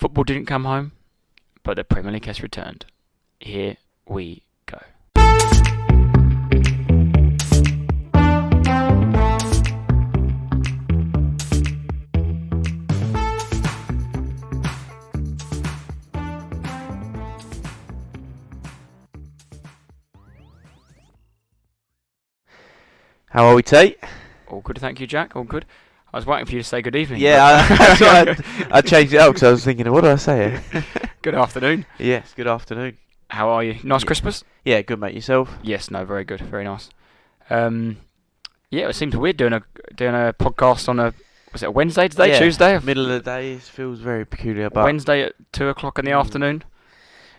Football didn't come home, but the Premier League has returned. Here we go. How are we, Tate? All good, thank you, Jack. All good. I was waiting for you to say good evening. Yeah, I changed it up because I was thinking, what did I say? Good afternoon. Yes, good afternoon. How are you? Nice Christmas? Yeah, good, mate. Yourself? Yes, no, very good, very nice. It seems weird doing a podcast on a Wednesday today, Yeah, Tuesday? Middle of the day. It feels very peculiar. But Wednesday at 2:00 in the afternoon.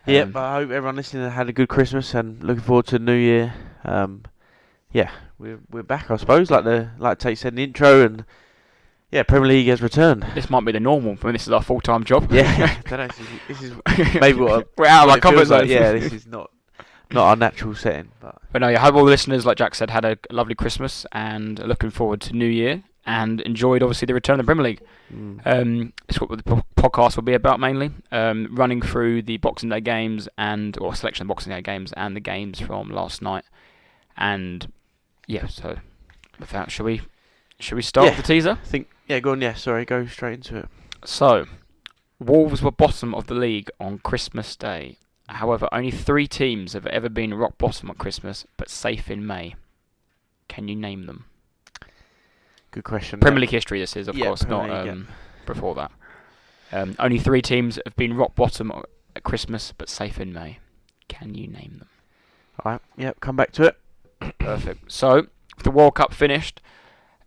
Yeah, but I hope everyone listening had a good Christmas and looking forward to the New Year. We're back, I suppose, like Tate said in the intro, and yeah, Premier League has returned. This might be the normal. I mean, this is our full-time job. Yeah, this is maybe what we're out of our comfort zone. Yeah, this is not our natural setting. But no, I hope all the listeners, like Jack said, had a lovely Christmas and are looking forward to New Year and enjoyed, obviously, the return of the Premier League. It's what the podcast will be about mainly, running through the Boxing Day games or selection of Boxing Day games and the games from last night. And yeah, so with that, shall we start with the teaser? I think, go on. Yeah, sorry, go straight into it. So, Wolves were bottom of the league on Christmas Day. However, only 3 teams have ever been rock bottom on Christmas, but safe in May. Can you name them? Good question. Premier League history, this is, of course, Premier not League, before that. Only 3 teams have been rock bottom at Christmas, but safe in May. Can you name them? All right. Yep. Come back to it. Perfect. So, the World Cup finished.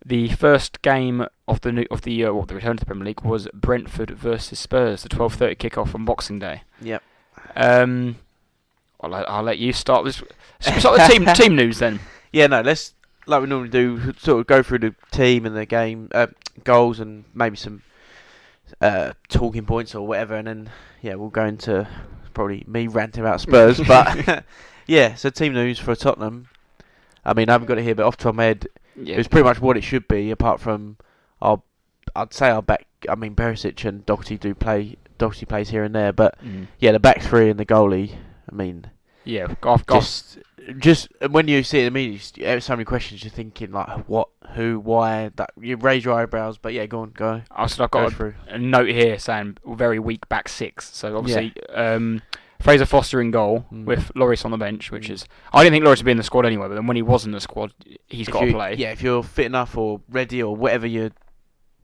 The first game of the return to the Premier League was Brentford versus Spurs, the 12:30 kickoff on Boxing Day. Yep. I'll let you start with. Should we start with team news then? Yeah, no. Let's, like we normally do, sort of go through the team and the game goals and maybe some talking points or whatever, and then we'll go into probably me ranting about Spurs, but yeah. So team news for Tottenham. I mean, I haven't got it here, but off the top of my head, it was pretty much what it should be, apart from I'd say our back. I mean, Perisic and Doherty do play. Doherty plays here and there, but the back three and the goalie. I mean, just when you see it, I mean, you have so many questions. You're thinking like, what, who, why? That you raise your eyebrows, but yeah, go. I've got a note here saying very weak back 6. So obviously, Fraser Foster in goal with Lloris on the bench, which is... I didn't think Lloris would be in the squad anyway, but then when he was in the squad, he's got to play. Yeah, if you're fit enough or ready or whatever you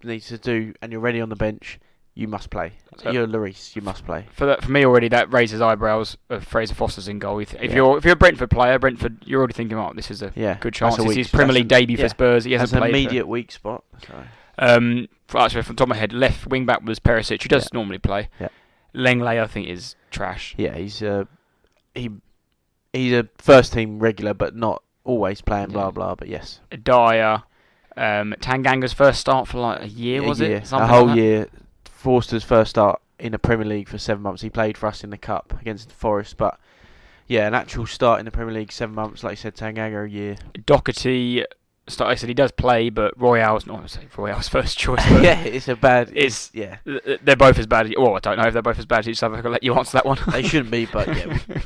need to do and you're ready on the bench, you must play. You're Lloris, you must play. For me already, that raises eyebrows of Fraser Foster's in goal. If you're a Brentford player, you're already thinking, this is a good chance. It's his Premier League debut for Spurs. He hasn't played. That's an immediate weak spot. So. Actually, from the top of my head, left wing back was Perisic, who does normally play. Yeah. Langley, I think, is trash. Yeah, he's a first team regular, but not always playing. Blah blah. But yes, Dyer, Tanganga's first start for like a year, was it? A whole year. Forster's first start in the Premier League for 7 months. He played for us in the Cup against Forest, but an actual start in the Premier League 7 months. Like you said, Tanganga a year. Doherty. I said he does play, but Royale's first choice. It's a bad. They're both as bad. Well, I don't know if they're both as bad as each other. I'll let you answer that one. They shouldn't be, but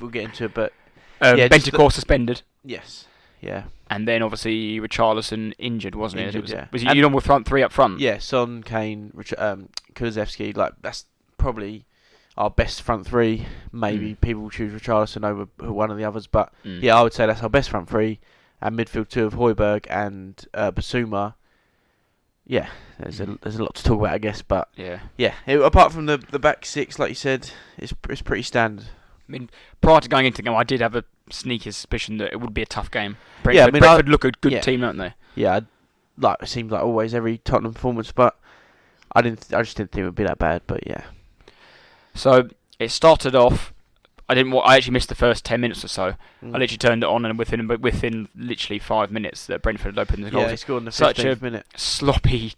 we'll get into it. But Bentancur suspended. Yes. Yeah. And then obviously Richarlison injured, wasn't he? Was he on with front 3 up front? Yeah, Son, Kane, Kulusevski. Like that's probably our best front 3. Maybe people will choose Richarlison over one of the others, but I would say that's our best front 3. And midfield 2 of Højbjerg and Basuma. Yeah, there's a lot to talk about, I guess, but apart from the back 6, like you said, it's pretty standard. I mean, prior to going into the game, I did have a sneaky suspicion that it would be a tough game. Brentford look a good team, don't they? Yeah, it seems like always every Tottenham performance, but I just didn't think it would be that bad. But yeah. So it started off. I actually missed the first 10 minutes or so. I literally turned it on, and within literally 5 minutes, that Brentford had opened the goal. Yeah, he scored in the 15th minute. Sloppy,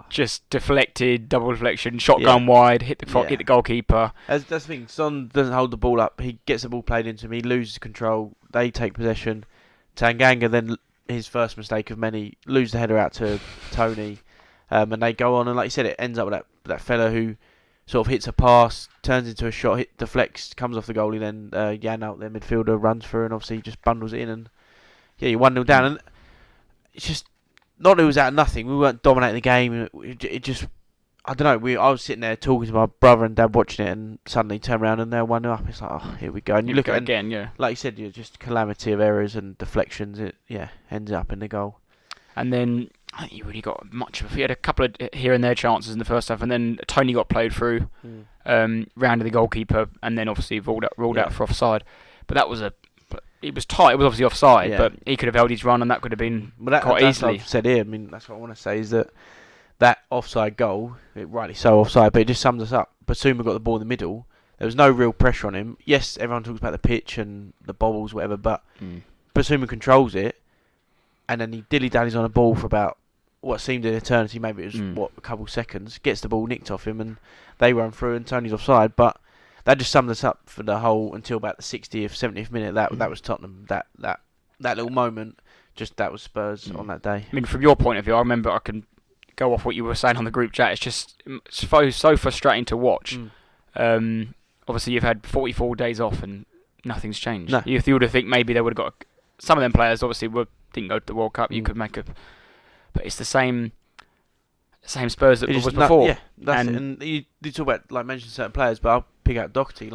just deflected, double deflection, shotgun wide, hit the goalkeeper. That's the thing. Son doesn't hold the ball up. He gets the ball played into him. He loses control. They take possession. Tanganga then, his first mistake of many, lose the header out to Tony, and they go on. And like you said, it ends up with that fella who sort of hits a pass, turns into a shot, deflects, comes off the goalie, then Jan out their midfielder runs through and obviously just bundles it in, and yeah, you're 1-0 down. And it's just not that it was out of nothing. We weren't dominating the game. It just, I don't know. I was sitting there talking to my brother and dad watching it, and suddenly turn around and they're 1-0 up. It's like, oh, here we go. And you look at it again, yeah. Like you said, you're just calamity of errors and deflections. It ends up in the goal. And then I think he really got much of. He had a couple of here and there chances in the first half, and then Tony got played through, round to the goalkeeper, and then obviously ruled out for offside. But that was it was tight. It was obviously offside, but he could have held his run, and that could have been quite easily. What I've said here. I mean, that's what I want to say is that offside goal, rightly so offside, but it just sums us up. Basuma got the ball in the middle. There was no real pressure on him. Yes, everyone talks about the pitch and the bobbles, whatever, but Basuma controls it, and then he dilly-dallies on a ball for about what seemed an eternity. Maybe it was a couple seconds. Gets the ball nicked off him, and they run through, and Tony's offside. But that just summed us up for the whole until about the 60th, 70th minute. That was Tottenham. That little moment, that was Spurs on that day. I mean, from your point of view, I remember I can go off what you were saying on the group chat. It's just so frustrating to watch. Obviously, you've had 44 days off and nothing's changed. No. You would have think maybe they would have got some of them players. Obviously, didn't go to the World Cup. You could make a, but it's the same Spurs that was before. Yeah, that's it. And you talk about mention certain players, but I'll pick out Doherty.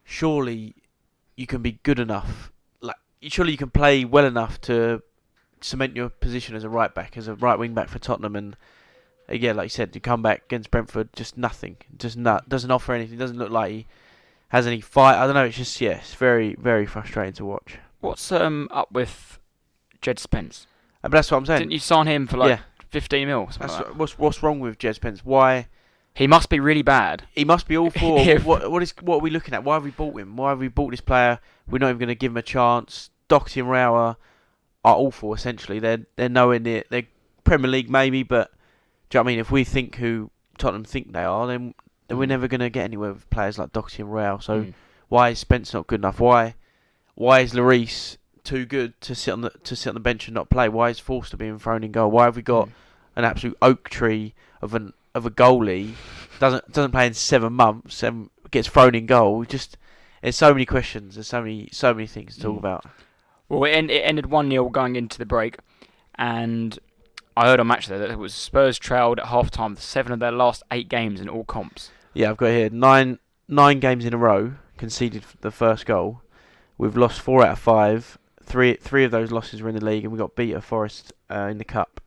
Surely you can be good enough. Surely you can play well enough to cement your position as a right back, as a right wing back for Tottenham, and again, like you said, you come back against Brentford, just nothing, doesn't offer anything, doesn't look like he has any fight. I don't know. It's just it's very, very frustrating to watch. What's up with Jed Spence? But that's what I'm saying. Didn't you sign him for 15 mil? What's wrong with Jed Spence? Why? He must be really bad. He must be awful. What are we looking at? Why have we bought him? Why have we bought this player? We're not even going to give him a chance. Doherty and Rauer are awful. Essentially, they're nowhere near. They're Premier League maybe, but do you know what I mean? If we think who Tottenham think they are, then we're never going to get anywhere with players like Doherty and Rauer. So why is Spence not good enough? Why is Lloris too good to sit on the bench and not play? Why is Forster being thrown in goal? Why have we got an absolute oak tree of a goalie doesn't play in 7 months and gets thrown in goal? There's so many questions. There's so many things to talk about. Well, it ended 1-0 going into the break, and I heard on matchday that it was Spurs trailed at half-time 7 of their last 8 games in all comps. Yeah, I've got here 9 games in a row conceded the first goal. We've lost 4 out of 5. Three of those losses were in the league, and we got beat at Forest in the cup.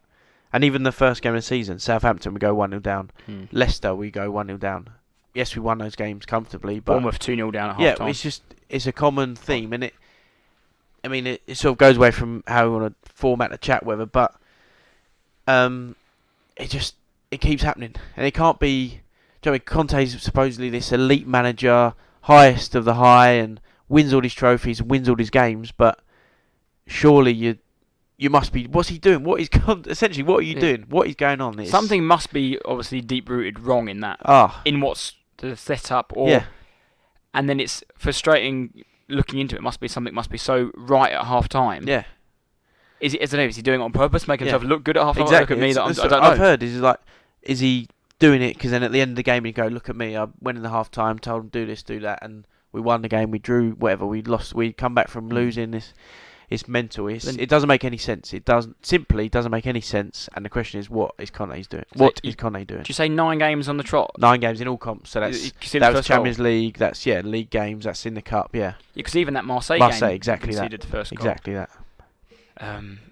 And even the first game of the season, Southampton, we go 1-0 down. Leicester, we go 1-0 down. Yes, we won those games comfortably, but Bournemouth 2-0 down at half-time. Yeah, it's a common theme, and it sort of goes away from how we want to format the chat, whatever. But it keeps happening, and it can't be. Do you know what I mean? Conte's supposedly this elite manager, highest of the high, and wins all these trophies and wins all these games, but surely you must be. What's he doing? Essentially, what are you doing? What is going on? Something must be obviously deep-rooted wrong in that. In what's the setup, and then it's frustrating looking into it. Something must be so right at half time. Yeah. I don't know, is he doing it on purpose, making himself look good at half time? Exactly. Look at me, I don't know. I've heard is he doing it because then at the end of the game he go, look at me, I went in the half time, told him do this, do that, and we won the game, we drew, whatever, we lost, we come back from losing this. It's mental. It doesn't make any sense. It doesn't make any sense. And the question is, what is Conte doing? What is Conte doing? Did you say 9 games on the trot? 9 games in all comps. So that was Champions League. That's league games. That's in the cup. Yeah. Because even that Marseille game, exactly conceded that. The first goal. Exactly that.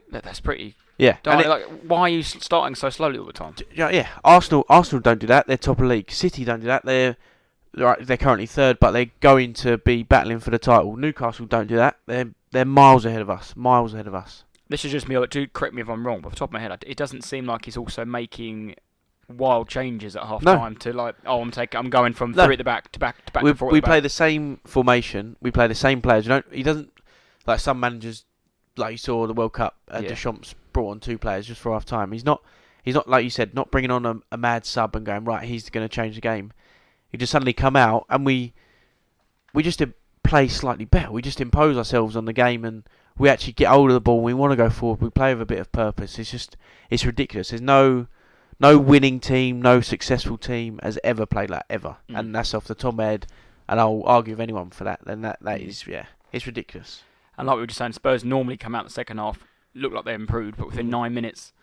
That's pretty. Yeah. Why are you starting so slowly all the time? Yeah. Arsenal don't do that. They're top of the league. City don't do that. They're currently 3rd, but they're going to be battling for the title. Newcastle don't do that. They're miles ahead of us. This is just me. Do correct me if I'm wrong, but off the top of my head, it doesn't seem like he's also making wild changes at half time to I'm going from 3 at the back to back to back. We play the same formation. We play the same players. He doesn't like some managers. Like you saw the World Cup, Deschamps brought on 2 players just for half time. He's not like you said, not bringing on a mad sub and going right. He's going to change the game. He just suddenly come out and we just play slightly better. We just impose ourselves on the game and we actually get hold of the ball. We want to go forward. We play with a bit of purpose. It's ridiculous. There's no No winning team, no successful team has ever played like ever, and that's off the top of my head. And I'll argue with anyone for that. Then that is it's ridiculous. And like we were just saying, Spurs normally come out in the second half, look like they improved, but within 9 minutes,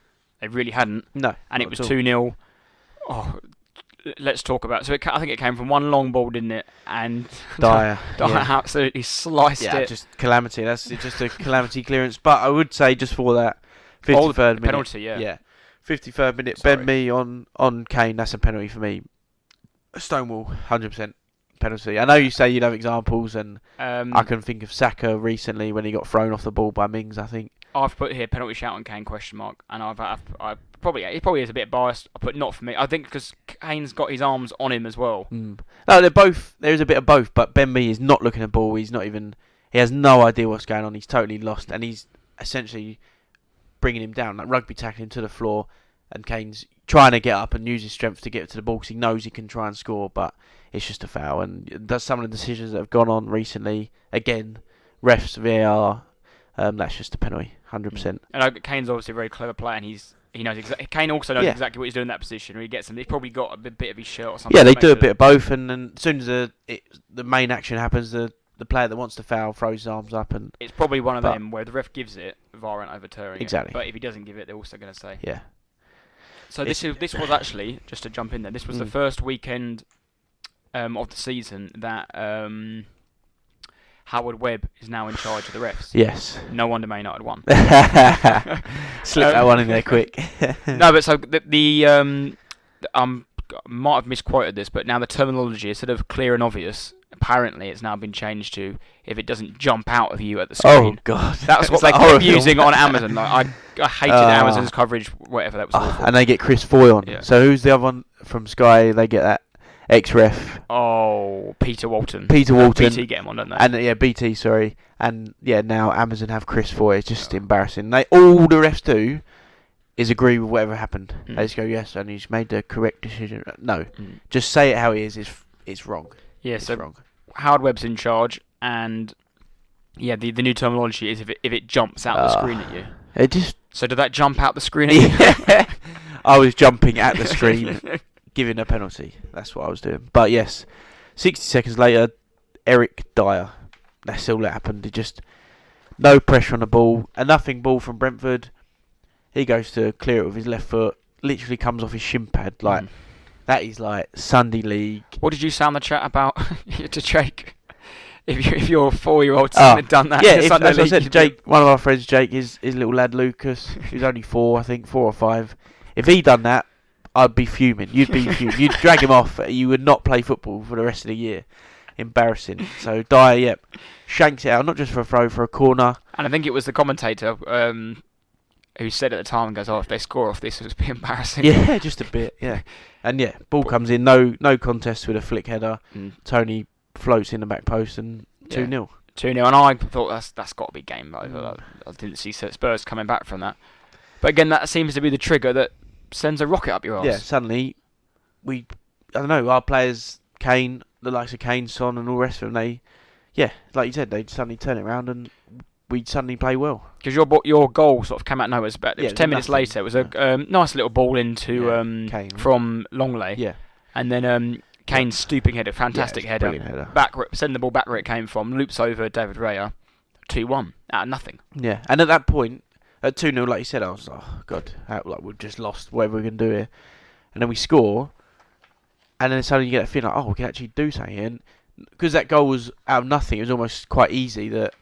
they really hadn't. No, and it was 2-0. Oh, let's talk about. So I think it came from one long ball, didn't it? And Dyer absolutely sliced it. Yeah, just calamity. That's just a calamity clearance. But I would say just for that 53rd minute penalty, yeah. 53rd minute, Ben Mee on Kane. That's a penalty for me. Stonewall, 100% penalty. I know you say you'd have examples, and I can think of Saka recently when he got thrown off the ball by Mings, I think. I've put here penalty shout on Kane ? And I probably it probably is a bit biased. I put not for me. I think because Kane's got his arms on him as well. No, they're both. There is a bit of both, but Ben Mee is not looking at the ball. He's not even. He has no idea what's going on. He's totally lost, and he's essentially bringing him down, like rugby tackling him to the floor. And Kane's trying to get up and use his strength to get to the ball because he knows he can try and score, but it's just a foul. And that's some of the decisions that have gone on recently. Again, refs, VAR. That's just a penalty, 100%. And Kane's obviously a very clever player, and he knows exactly. Kane also knows exactly what he's doing in that position. Where he gets him, he's probably got a bit of his shirt or something. Yeah, they do a bit of both, and then as soon as the main action happens, the player that wants to foul throws his arms up, and it's probably one of them where the ref gives it, VAR aren't overturning exactly. it. But if he doesn't give it, they're also going to say yeah. So this was actually, just to jump in there, this was the first weekend of the season that Howard Webb is now in charge of the refs. Yes. No wonder Man United won. Slip that one in there quick. No, but so might have misquoted this, but now the terminology, instead of clear and obvious, apparently it's now been changed to if it doesn't jump out of you at the screen. Oh God, that's what they kept using on Amazon. Like I hated Amazon's coverage, whatever that was. Awful. And they get Chris Foy on. Yeah. So who's the other one from Sky? They get that ex-ref. Oh, Peter Walton. BT get him on, don't they? And BT, sorry. And now Amazon have Chris Foy. It's just embarrassing. All the refs do is agree with whatever happened. They just go, yes, and he's made the correct decision. No, just say it how it is. It's wrong. Yeah, it's so wrong. Howard Webb's in charge, and the new terminology is if it jumps out the screen at you. It just. So did that jump out the screen at you? I was jumping at the screen, giving a penalty. That's what I was doing. But yes, 60 seconds later, Eric Dyer. That's all that happened. It just no pressure on the ball. A nothing ball from Brentford. He goes to clear it with his left foot. Literally comes off his shin pad. Like that is like Sunday League. What did you say on the chat about to Jake? If your 4-year-old son had done that, as I said, Jake, one of our friends, Jake, his little lad Lucas, who's only 4, I think, 4 or 5. If he done that, I'd be fuming. You'd be fuming. You'd drag him off. You would not play football for the rest of the year. Embarrassing. So Dyer, shanks it out, not just for a throw, for a corner. And I think it was the commentator who said at the time, and goes, "Oh, if they score off this, it would be embarrassing." Yeah, just a bit. Yeah, and ball comes in, no contest with a flick header. Tony floats in the back post and 2-0. 2-0, and I thought that's got to be game over. I didn't see Spurs coming back from that. But again, that seems to be the trigger that sends a rocket up your arse. Yeah, suddenly I don't know, our players, Kane, the likes of Kane, Son, and all the rest of them, they, like you said, they suddenly turn it around and we suddenly play well. Because your goal sort of came out of nowhere. It was 10 minutes later. It was a nice little ball into Kane, from Longley. Yeah. And then Kane's stooping header, fantastic header. Sending the ball back where it came from, loops over David Raya, 2-1 out of nothing. Yeah, and at that point, at 2-0, like you said, I was like, oh God, we've just lost whatever we're going to do here. And then we score, and then suddenly you get a feeling like, we can actually do something. And because that goal was out of nothing, it was almost quite easy that,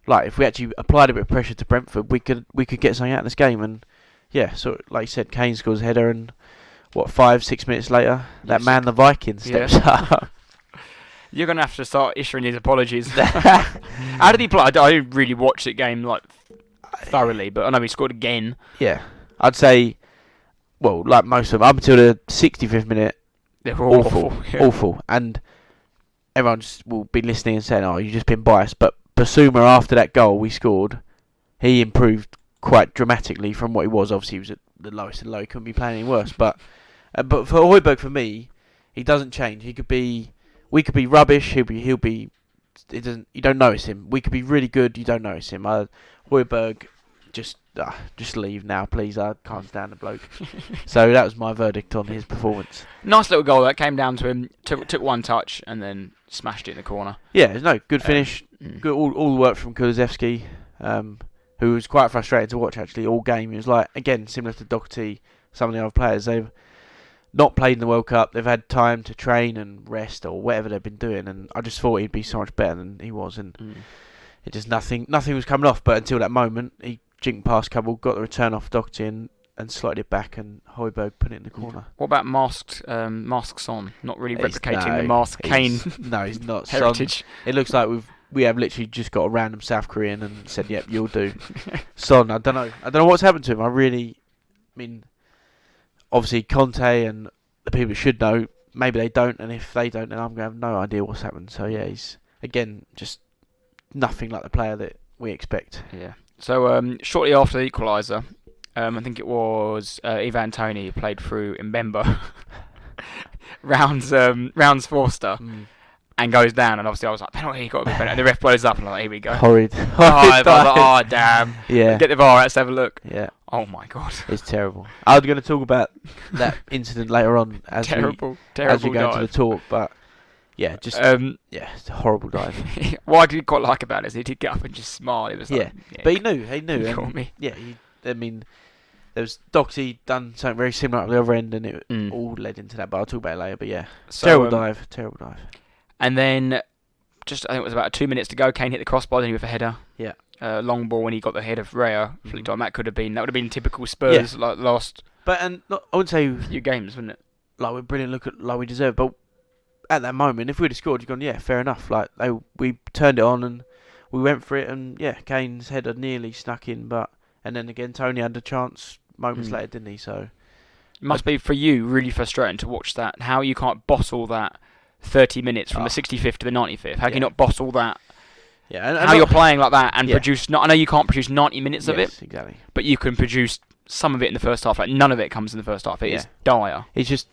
like, if we actually applied a bit of pressure to Brentford, we could get something out of this game. And so like you said, Kane scores a header, and 5-6 minutes later, that man, the Viking, steps up. You're going to have to start issuing these apologies. How did he play? I didn't really watch the game thoroughly, but I know he scored again. Yeah, I'd say, like most of them, up until the 65th minute, they were awful. Awful. And everyone just will be listening and saying, you've just been biased. But Basuma, after that goal we scored, he improved quite dramatically from what he was. Obviously, he was at the lowest of the low. He couldn't be playing any worse. But for Højbjerg, for me, he doesn't change. We could be rubbish. He'll be. It doesn't. You don't notice him. We could be really good. You don't notice him. Højbjerg just just leave now, please. I can't stand the bloke. So that was my verdict on his performance. Nice little goal that came down to him. Took one touch and then smashed it in the corner. Yeah, no, good finish. Good all the work from Kulusevski, who was quite frustrated to watch actually all game. He was like, again, similar to Doherty, some of the other players, they've not played in the World Cup. They've had time to train and rest or whatever they've been doing, and I just thought he'd be so much better than he was, and it just nothing was coming off. But until that moment, he jinked past Cobble, got the return off Doherty and slotted it back, and Højbjerg put it in the corner. What about masks on? Not really replicating the mask Kane No, he's not. heritage. Son, it looks like we have literally just got a random South Korean and said, "Yep, you'll do." Son, I don't know what's happened to him. I mean, obviously Conte and the people should know. Maybe they don't, and if they don't, then I'm gonna have no idea what's happened. So yeah, he's again just nothing like the player that we expect. Yeah. So shortly after the equaliser, I think it was Ivan Toney played through Mbemba, rounds Forster, and goes down. And obviously I was like, penalty, got to be penalty. And the ref blows up, and I'm like, here we go. Horrid. I was like, oh damn. Yeah. Get the VAR, let's have a look. Yeah. Oh my god. It's terrible. I was going to talk about that incident later on as we go into the talk, but yeah, just it's a horrible dive. What I did quite like about it is he did get up and just smile. It was like, but he knew. He caught me. Yeah, there was Doherty done something very similar at the other end, and it all led into that. But I'll talk about it later. But yeah, terrible dive. And then, I think it was about 2 minutes to go. Kane hit the crossbar, then he with a header. Yeah. Long ball when he got the head of Raya. Flicked on. That would have been typical Spurs like last. But I wouldn't say few games, wouldn't it? Like we're brilliant, like we deserve. But at that moment, if we'd have scored, you'd gone, yeah, fair enough. Like we turned it on and we went for it, and yeah, Kane's header nearly snuck in, and then again Tony had the chance moments later, didn't he? So it must be for you really frustrating to watch that. How you can't bottle that 30 minutes from the 65th to the 95th. How can you not bottle that? Yeah, and how you're playing like that and produce. I know you can't produce 90 minutes of it, exactly. But you can produce some of it in the first half. Like none of it comes in the first half. It is dire. It's just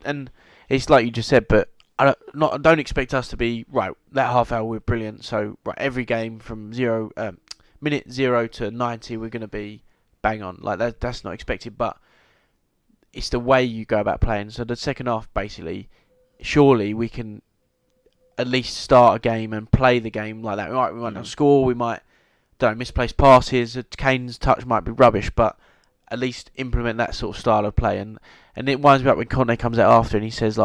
and it's like you just said, but I don't expect us to be right. That half hour we're brilliant. So every game from minute 0 to 90 we're going to be bang on. Like that's not expected, but it's the way you go about playing. So the second half, basically, surely we can at least start a game and play the game like that. We might not score. We might misplace passes. Kane's touch might be rubbish, but at least implement that sort of style of play. And it winds me up when Conte comes out after and he says,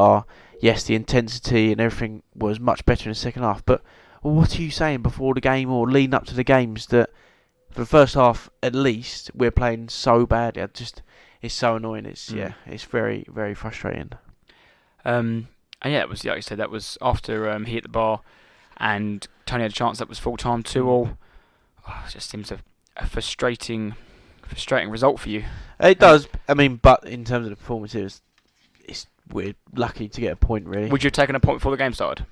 yes, the intensity and everything was much better in the second half. But what are you saying before the game or leading up to the games that for the first half at least we're playing so badly? It's so annoying. It's very, very frustrating. And yeah, it was like you said. That was after he hit the bar, and Tony had a chance. That was full time 2-2. It just seems a frustrating result for you. It does. I mean, but in terms of the performances, we're lucky to get a point. Really. Would you have taken a point before the game started?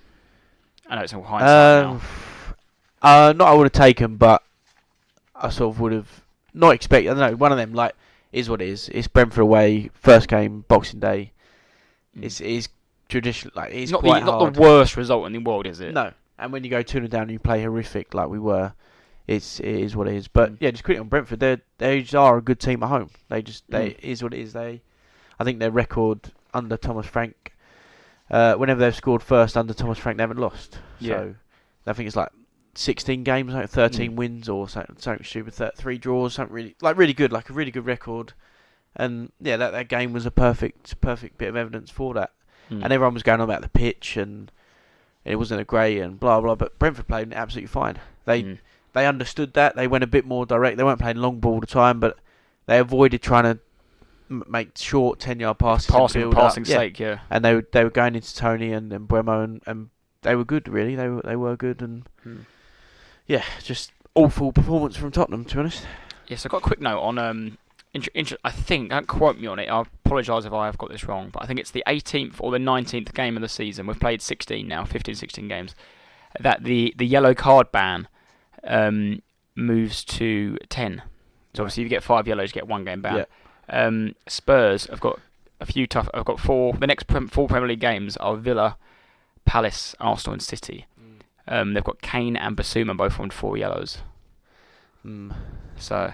I know it's all hindsight now. Not I would have taken, but I sort of would have not expected. I don't know. One of them is what it is. It's Brentford away, first game, Boxing Day. It is traditional. Like it's not quite not the worst result in the world, is it? No. And when you go 2-0 down and you play horrific like we were, it is what it is. But just quickly on Brentford, they are a good team at home. They is what it is. I think their record under Thomas Frank, whenever they've scored first under Thomas Frank, they haven't lost. Yeah. So I think it's like 16 games, like 13 wins or something stupid, 3 draws, something really good, like a really good record. And yeah, that game was a perfect bit of evidence for that. And everyone was going on about the pitch and it wasn't a great and blah blah. But Brentford played absolutely fine. They understood that. They went a bit more direct. They weren't playing long ball all the time, but they avoided trying to make short 10-yard passes. Passing sake, yeah. And they were going into Tony and Bremo and they were good. Really, they were good and just awful performance from Tottenham, to be honest. Yes, I got a quick note on. I think, don't quote me on it, I apologise if I have got this wrong, but I think it's the 18th or the 19th game of the season, we've played 16 now, 15, 16 games, that the yellow card ban moves to 10. So obviously if you get 5 yellows, you get 1 game ban. Yeah. Spurs have got I've got 4, the next 4 Premier League games are Villa, Palace, Arsenal and City. They've got Kane and Basuma both on 4 yellows. So...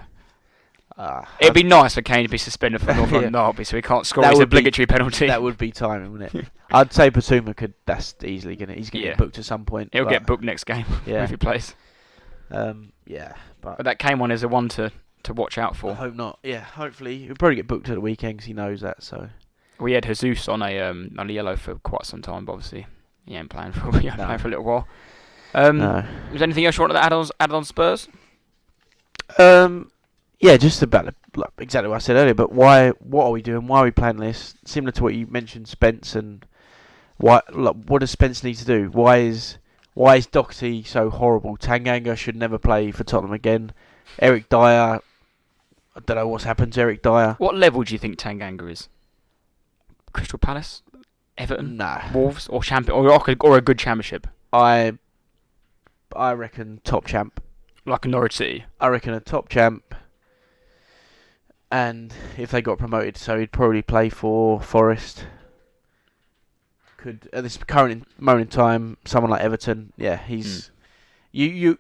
It'd be nice for Kane to be suspended for North London Derby, so he can't score his obligatory penalty. That would be timing, wouldn't it? I'd say Basuma could. That's easily he's gonna get booked at some point. He'll get booked next game if he plays. But that Kane one is a one to watch out for. I hope not. Yeah, hopefully he'll probably get booked at the weekend because he knows that. So we had Jesus on a yellow for quite some time, but obviously he ain't playing for a little while. No. Was there anything else you wanted to add on Spurs? Yeah, just about exactly what I said earlier. But why? What are we doing? Why are we playing this? Similar to what you mentioned, Spence, and what does Spence need to do? Why is Doherty so horrible? Tanganga should never play for Tottenham again. Eric Dyer, I don't know what's happened to Eric Dyer. What level do you think Tanganga is? Crystal Palace, Everton, Wolves, or champion, or a good championship? I reckon top champ. Like a Norwich City. I reckon a top champ. And if they got promoted, so he'd probably play for Forest. Could at this current moment in time, someone like Everton, he's. I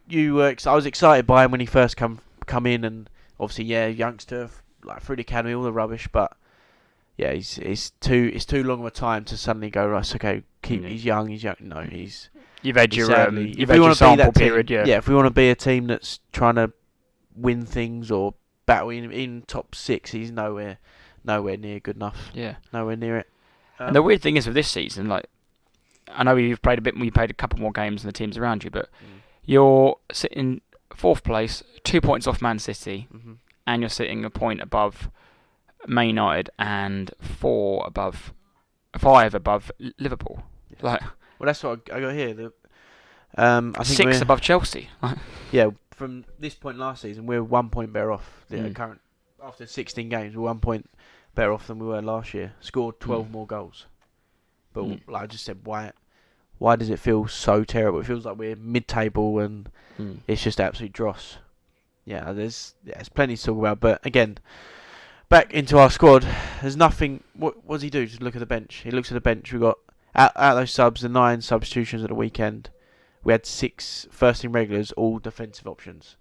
was excited by him when he first come in, and obviously, youngster, like through the academy, all the rubbish, but it's too long of a time to suddenly go right. Okay, he's young. No, he's. You've had your sample period, if we want to be a team that's trying to win things or battle in top 6, he's nowhere near good enough. Yeah, nowhere near it. And the weird thing is with this season, like, I know you've played a bit, you played a couple more games than the teams around you, but you're sitting 4th place, 2 points off Man City, and you're sitting a point above Man United and 5 above Liverpool. Like, well, that's what I got here. I think 6 above Chelsea. Yeah, from this point last season, we're 1 point better off. The current after 16 games, we're 1 point better off than we were last year. Scored 12 more goals. But like I just said, why does it feel so terrible? It feels like we're mid-table and it's just absolute dross. Yeah, there's plenty to talk about. But again, back into our squad, there's nothing. What does he do? Just look at the bench. He looks at the bench. We got out of those subs, the 9 substitutions at the weekend. We had 6 first-team regulars, all defensive options.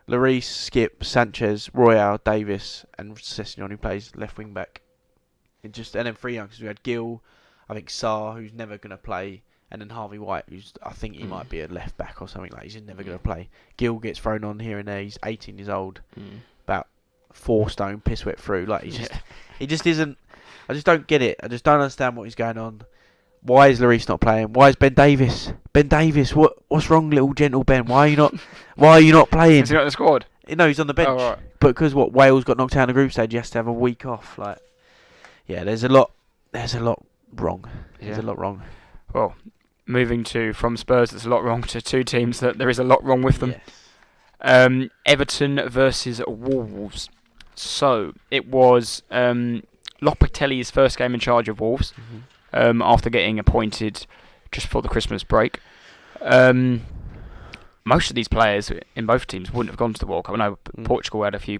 Lloris, Skip, Sanchez, Royale, Davis, and Sessegnon, who plays left wing back. And then 3 youngsters. We had Gill, I think Sarr, who's never going to play, and then Harvey White, who's I think he might be a left back or something like. He's just never going to play. Gill gets thrown on here and there. He's 18 years old, about 4 stone, piss wet through. Like he just isn't. I just don't get it. I just don't understand what is going on. Why is Lloris not playing? Why is Ben Davis? Ben Davis, what's wrong, little gentle Ben? Why are you not playing? Is he not in the squad? No, he's on the bench. Oh, right. But because Wales got knocked out in the group stage, he has to have a week off. Like, there's a lot wrong. There's a lot wrong. Well, moving from Spurs, there's a lot wrong, to 2 teams that there is a lot wrong with them. Yes. Everton versus Wolves. So it was Lopeteguy's first game in charge of Wolves. After getting appointed just before the Christmas break. Most of these players in both teams wouldn't have gone to the World Cup. I know Portugal had a few,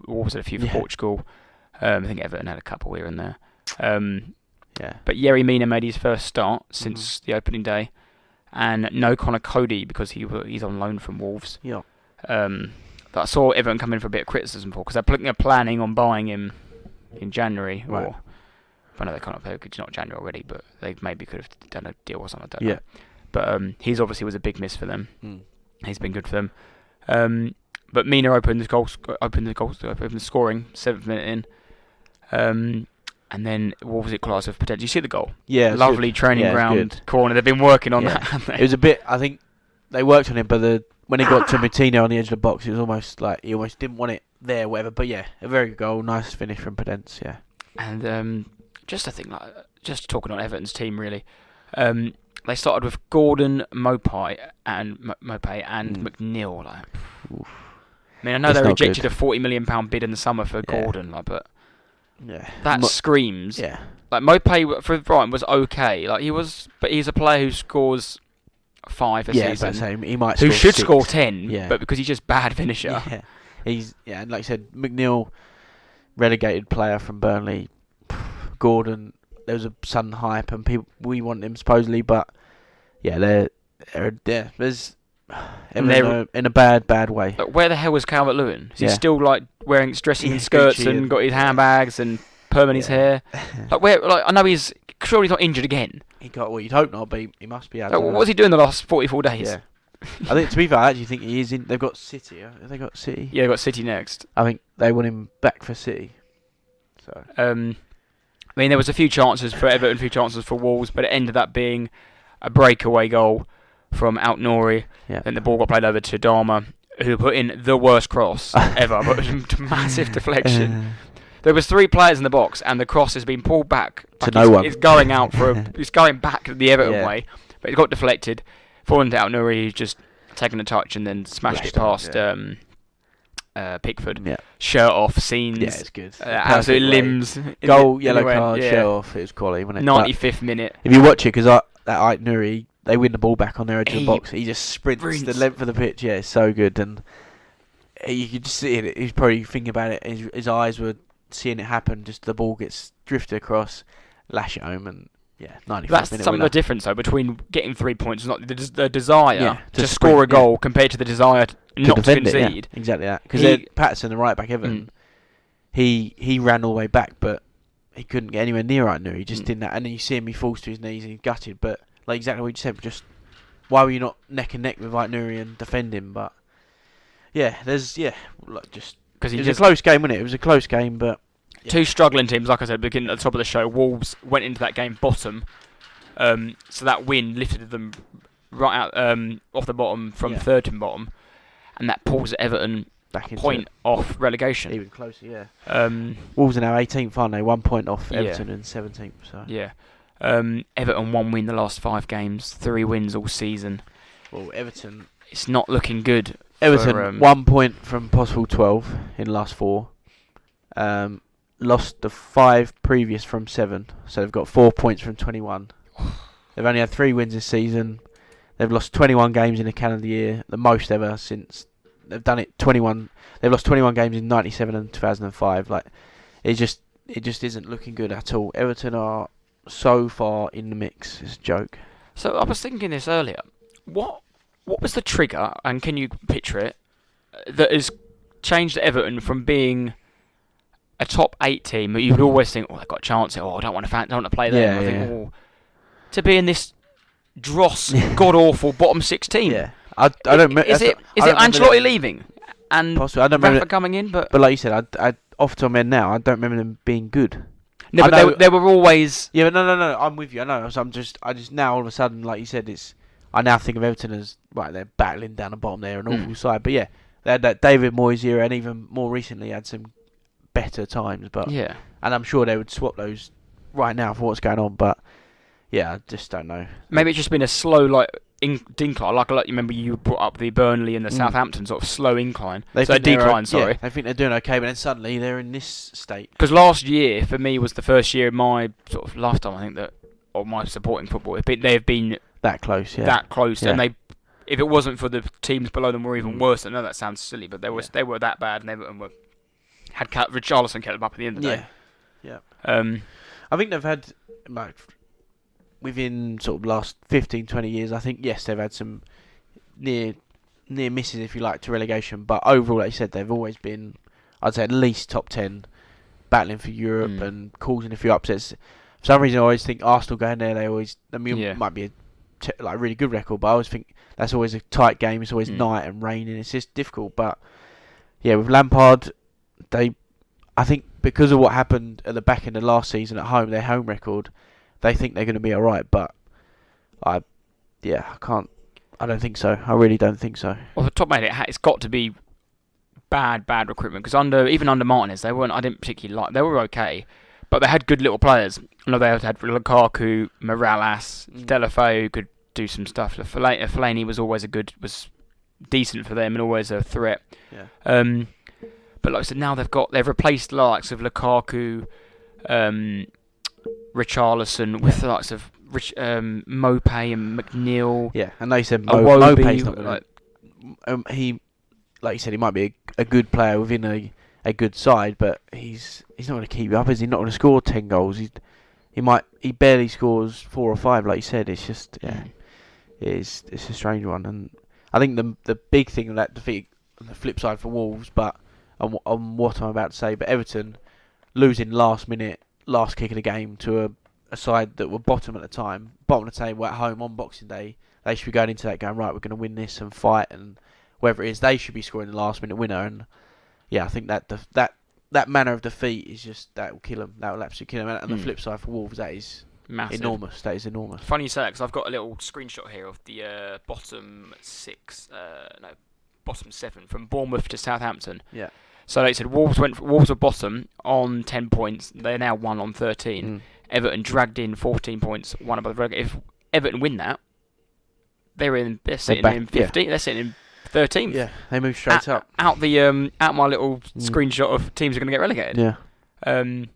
Wolves had a few for Portugal. I think Everton had a couple here and there. But Yerry Mina made his first start since the opening day. And no Connor Cody because he's on loan from Wolves. Yeah. That I saw Everton come in for a bit of criticism for because they're planning on buying him in January. Right. I know they can't play because it's not January already, but they maybe could have done a deal or something. I don't know. But he's obviously was a big miss for them. He's been good for them. But Mina opened the scoring 7th minute in. And then Wolves equalised with potential. You see the goal? Yeah, lovely good. Training ground corner. They've been working on that. Haven't they? It was a bit. I think they worked on it, but when it got to Martino on the edge of the box, it was almost like he almost didn't want it there, whatever. But a very good goal, nice finish from Podence. Yeah. And just talking on Everton's team really, they started with Gordon, Mopay and McNeil. Like, I mean, I know they rejected a £40 million bid in the summer for Gordon, but that screams. Yeah. Like Mopay for Brighton was okay. Like but he's a player who scores 5 a season. He might. Who should score 10. Yeah. But because he's just bad finisher. Yeah. And like I said, McNeil, relegated player from Burnley. Gordon, there was a sudden hype and we want him supposedly, but there's in a bad way. Like, where the hell was Calvert-Lewin? Is he still like wearing dressing skirts and got his handbags and perm in his hair? Like where? Like I know he's surely he's not injured again. He got. Well, you'd hope not, but he must be out. Like, what was he doing the last 44 days? Yeah. I think to be fair, I actually think he is in. They've got City. Have they got City? Yeah, they've got City next. I think they want him back for City. So. I mean, there was a few chances for Everton, a few chances for Wolves, but it ended up being a breakaway goal from Out-Nouri. Yeah. Then the ball got played over to Dharma, who put in the worst cross ever, but it was a massive deflection. There was 3 players in the box, and the cross has been pulled back to no one. It's going out it's going back the Everton way, but it got deflected, fallen to Out-Nouri, who's just taken a touch and then smashed it past Pickford. Yeah. Shirt off, scenes. Yeah, it's good. Absolute limbs. Goal, yellow card, shirt off. It was quality, wasn't it? 95th minute. If you watch it, because that Out-Nouri, they win the ball back on their edge of the box. He just sprints the length of the pitch. Yeah, it's so good, and you could just see it. He's probably thinking about it. His eyes were seeing it happen. Just the ball gets drifted across, lash it home, and 95 That's minute some winner. of the difference though between getting 3 points, not the desire to score a goal compared to the desire not to concede. Exactly that. Because Patterson, the right back Everton, he ran all the way back, but he couldn't get anywhere near right now. He just didn't. And then you see him, he falls to his knees and he's gutted. But like exactly what you said, just why were you not neck and neck with Nuri and defend him? But there's just because it was a close game, wasn't it? It was a close game, but. Yeah. 2 struggling teams, like I said, beginning at the top of the show. Wolves went into that game bottom, so that win lifted them right out off the bottom from third to bottom, and that pulls Everton back a point off relegation. Even closer, Wolves are now 18th, aren't they? 1 point off Everton and 17th. So. Yeah. Everton 1 win the last 5 games, 3 wins all season. Well, Everton. It's not looking good. Everton 1 point from possible 12 in the last 4. Lost the 5 previous from 7, so they've got 4 points from 21. They've only had 3 wins this season. They've lost 21 games in a calendar year, the most ever since they've done it. 21. They've lost 21 games in 97 and 2005. Like it just isn't looking good at all. Everton are so far in the mix. It's a joke. So I was thinking this earlier. What was the trigger, and can you picture it, that has changed Everton from being a top 8 team that you would always think, they've got a chance. I don't want to play them. To be in this dross, god awful bottom 6 team. Yeah, I don't. Is it Ancelotti leaving and possibly, I don't remember Rafa coming in? But like you said, I off the top of my head now, I don't remember them being good. No, but they were always. Yeah, but no. I'm with you. I know. So I just now all of a sudden, like you said, I now think of Everton as they're battling down the bottom there, an awful side. But yeah, they had that David Moyes era, and even more recently had some better times, but and I'm sure they would swap those right now for what's going on, but I just don't know. Maybe it's just been a slow decline, like you remember you brought up the Burnley and the Southampton sort of slow incline. Decline, sorry. I think they're doing okay, but then suddenly they're in this state. Because last year for me was the first year of my sort of lifetime, I think, that of my supporting football. They've been that close, and if it wasn't for the teams below them, were even worse. I know that sounds silly, but they were that bad, and Everton had Richarlison kept them up at the end of the day. Yeah. I think they've had, within sort of last 15, 20 years, I think, yes, they've had some near misses, if you like, to relegation. But overall, like you said, they've always been, I'd say, at least top 10, battling for Europe and causing a few upsets. For some reason, I always think Arsenal going there, might be a really good record, but I always think that's always a tight game. It's always night and raining. It's just difficult. But, with Lampard, I think because of what happened at the back end of last season at home, their home record, they think they're going to be alright, but I don't think so. I really don't think so. Well, the top of my head, it's got to be bad recruitment, because even under Martinez, I didn't particularly like. They were okay, but they had good little players. I know they had Lukaku, Morales, Delafeu, who could do some stuff. Fellaini was always was decent for them and always a threat. Yeah. But like I said, now they've replaced the likes of Lukaku, Richarlison with the likes of Mopé and McNeil. Yeah, and they said Iwobi, Mopé's not going to... he, like you said, he might be a good player within a good side, but he's not going to keep you up. Is he not going to score 10 goals? He barely scores 4 or 5, like you said. It's just it's a strange one, and I think the big thing of that defeat on the flip side for Wolves, but on what I'm about to say, but Everton losing last minute, last kick of the game to a side that were bottom at the time, bottom of the table at home on Boxing Day. They should be going into that going, right, we're going to win this and fight, and whatever it is, they should be scoring the last minute winner. And yeah, I think that manner of defeat is just, that will kill them. That will absolutely kill them. And the flip side for Wolves, that is massive. Enormous. That is enormous. Funny you say that, because I've got a little screenshot here of the bottom seven from Bournemouth to Southampton. Yeah. So like I said, Wolves were bottom on 10 points. They're now 1 on 13. Everton dragged in 14 points, one above the relegation. If Everton win that, they're sitting in 15th. They're sitting in 13th. Yeah, they move straight up. Out my little screenshot of teams are going to get relegated. Yeah. And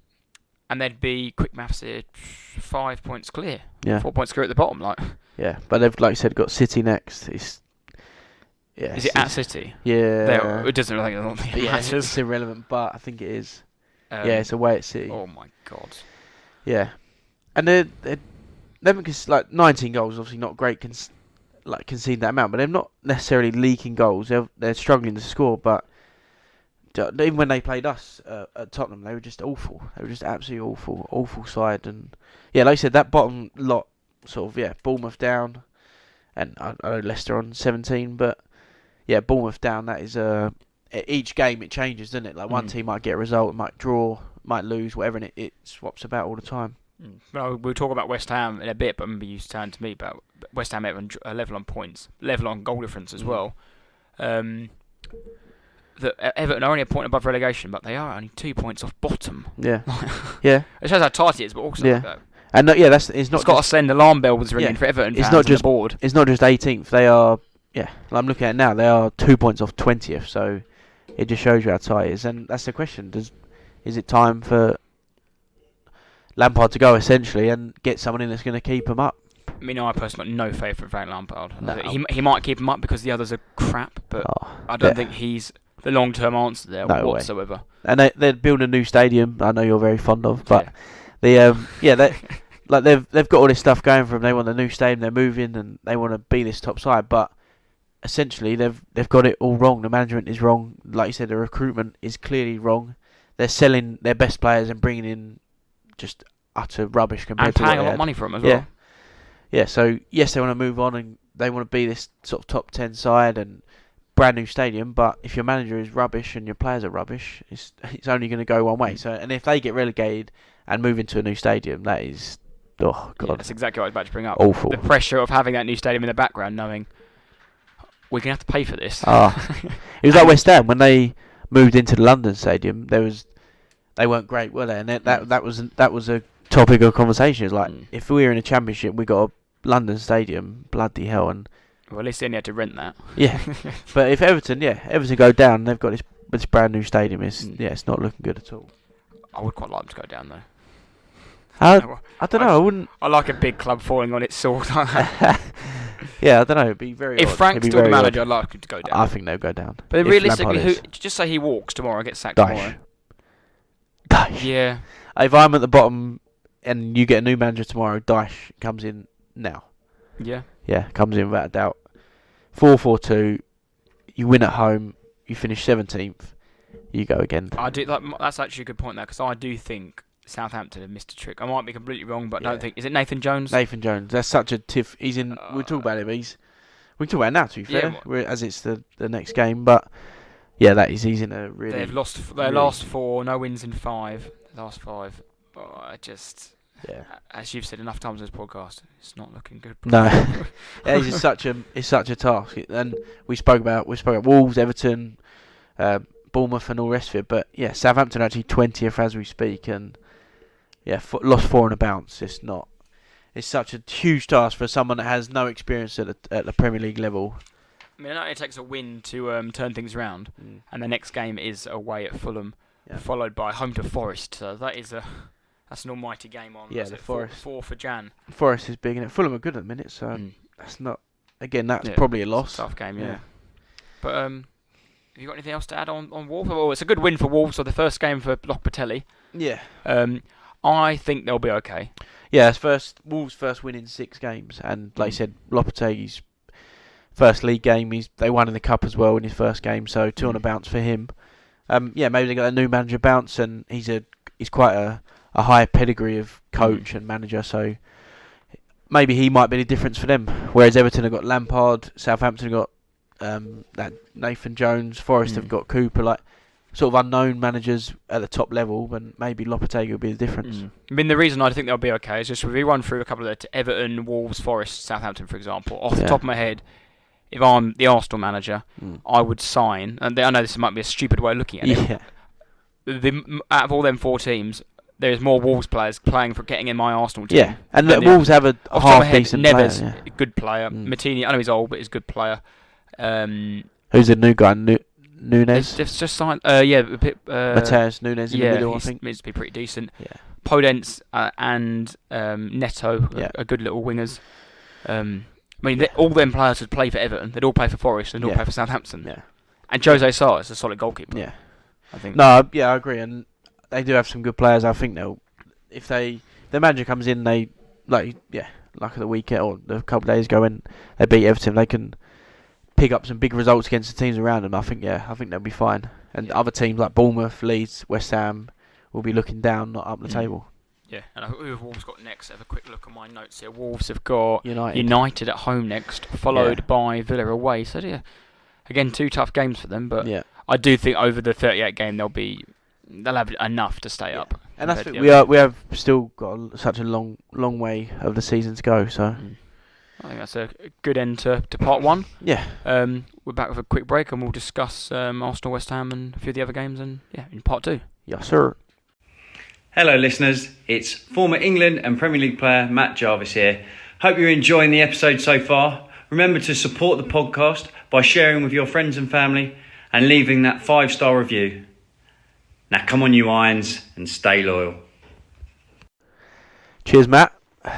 they'd be, quick maths here, 5 points clear. Yeah. 4 points clear at the bottom, like. Yeah, but they've, like you said, got City next. Is it at City? Yeah. It doesn't really matter. It's irrelevant, but I think it is. It's away at City. Oh my God. Yeah, and they're 19 goals, obviously not great. Conceding that amount, but they're not necessarily leaking goals. They're struggling to score, but even when they played us at Tottenham, they were just awful. They were just absolutely awful side. And yeah, like I said, that bottom lot, sort of, Bournemouth down, and I know Leicester on 17, but yeah, Bournemouth down. That is each game it changes, doesn't it? Like one team might get a result, might draw, might lose, whatever, and it swaps about all the time. Well, we'll talk about West Ham in a bit, but I remember you saying to me about West Ham level on points, level on goal difference as well. That Everton are only a point above relegation, but they are only 2 points off bottom. Yeah, yeah. It shows how tight it is, but also and it's not. It's got to send alarm bells ringing for Everton fans. It's not just on the board. It's not just 18th. They are. Yeah, I'm looking at it now. They are 2 points off 20th. So it just shows you how tight it is. And that's the question: is it time for Lampard to go essentially and get someone in that's going to keep them up? I mean, I personally got no faith in Frank Lampard. No. He might keep them up because the others are crap, but I don't think he's the long-term answer there whatsoever. Way. And they're building a new stadium. I know you're very fond of, but they've got all this stuff going for them. They want a new stadium. They're moving and they want to be this top side, but essentially they've got it all wrong. The management is wrong. Like you said, the recruitment is clearly wrong. They're selling their best players and bringing in just utter rubbish compared to what they had. And paying a lot of money for them as well. Yeah, so yes, they want to move on and they want to be this sort of top 10 side and brand new stadium, but if your manager is rubbish and your players are rubbish, it's only going to go one way. So, and if they get relegated and move into a new stadium, that is, oh God. Yeah, that's exactly what I was about to bring up. Awful. The pressure of having that new stadium in the background, knowing we're going to have to pay for this. It was like West Ham when they moved into the London stadium. They weren't great, were they? And that was a topic of conversation. It's like if we were in a championship, we got a London stadium, bloody hell. And well, at least they only had to rent that. Yeah, but if Everton go down, they've got this brand new stadium. It's not looking good at all. I would quite like them to go down though. I don't know. I wouldn't. I like a big club falling on its sword like that. Yeah, I don't know. It'd be very. If odd. Frank's still the manager, I'd like him to go down. I think they'll go down. But realistically, just say he walks tomorrow, gets sacked tomorrow. Dyche. Yeah. If I'm at the bottom and you get a new manager tomorrow, Dyche comes in now. Yeah. Yeah, comes in without a doubt. 4-4-2. You win at home. You finish 17th. You go again. I do. That's actually a good point there, because I do think Southampton have missed a trick. I might be completely wrong, but I don't think. Is it Nathan Jones? Nathan Jones. That's such a tiff. He's in. We'll talk about him. We can talk about it now, to be fair, as it's the next game. But yeah, he's in a really. They've lost their last 4, no wins in 5. The last 5. Yeah. As you've said enough times in this podcast, it's not looking good. No, it's such a task. And we spoke about Wolves, Everton, Bournemouth, and all the rest of it. But yeah, Southampton are actually 20th as we speak, and yeah, lost 4 on a bounce. It's such a huge task for someone that has no experience at the Premier League level. I mean, it only takes a win to turn things around, and the next game is away at Fulham, followed by home to Forest. So that's an almighty game on. Yeah, the Forest. 4 for Jan. Forest is big, and Fulham are good at the minute, so that's not. Again, that's probably a loss. It's a tough game, yeah. But have you got anything else to add on Wolves? Well, it's a good win for Wolves, so the first game for Lopetegui. Yeah. I think they'll be okay. Yeah, it's Wolves' first win in 6 games, and like you said, Lopetegui's first league game. They won in the cup as well in his first game, so 2 on a bounce for him. Maybe they got a new manager bounce, and he's quite a high pedigree of coach and manager, so maybe he might be the difference for them. Whereas Everton have got Lampard, Southampton have got that Nathan Jones, Forest have got Cooper, like sort of unknown managers at the top level, but maybe Lopetegui will be the difference. I mean, the reason I think they'll be okay is just if we run through a couple of the Everton, Wolves, Forest, Southampton, for example. Off the top of my head, if I'm the Arsenal manager, I would sign, and I know this might be a stupid way of looking at it, out of all them 4 teams, there's more Wolves players playing for getting in my Arsenal team. Yeah, and Wolves have a half-decent player. Neves, a good player. Martini, I know he's old, but he's a good player. Who's the new guy? Nunes? Just signed. Mateus Nunes in the middle, I think. Needs to be pretty decent. Yeah. Podence and Neto are good little wingers. I mean, all them players would play for Everton. They'd all play for Forest. They'd all play for Southampton. Yeah. And Jose Sarr is a solid goalkeeper. Yeah. I think. No, I agree. And they do have some good players. I think if the manager comes in, like at the weekend or a couple of days ago when they beat Everton, they can pick up some big results against the teams around them. I think they'll be fine. And other teams like Bournemouth, Leeds, West Ham will be looking down, not up the table. Yeah, and who have Wolves got next? Have a quick look at my notes here. Wolves have got United at home next, followed by Villa away. So yeah, again 2 tough games for them, but I do think over the 38 game they'll have enough to stay up. And that's we have still got such a long way of the season to go. So I think that's a good end to part 1. Yeah. We're back with a quick break and we'll discuss Arsenal, West Ham, and a few of the other games, and in part 2. Yes, sir. Hello listeners, it's former England and Premier League player Matt Jarvis here. Hope you're enjoying the episode so far. Remember to support the podcast by sharing with your friends and family and leaving that 5-star review. Now come on you Irons and stay loyal. Cheers Matt.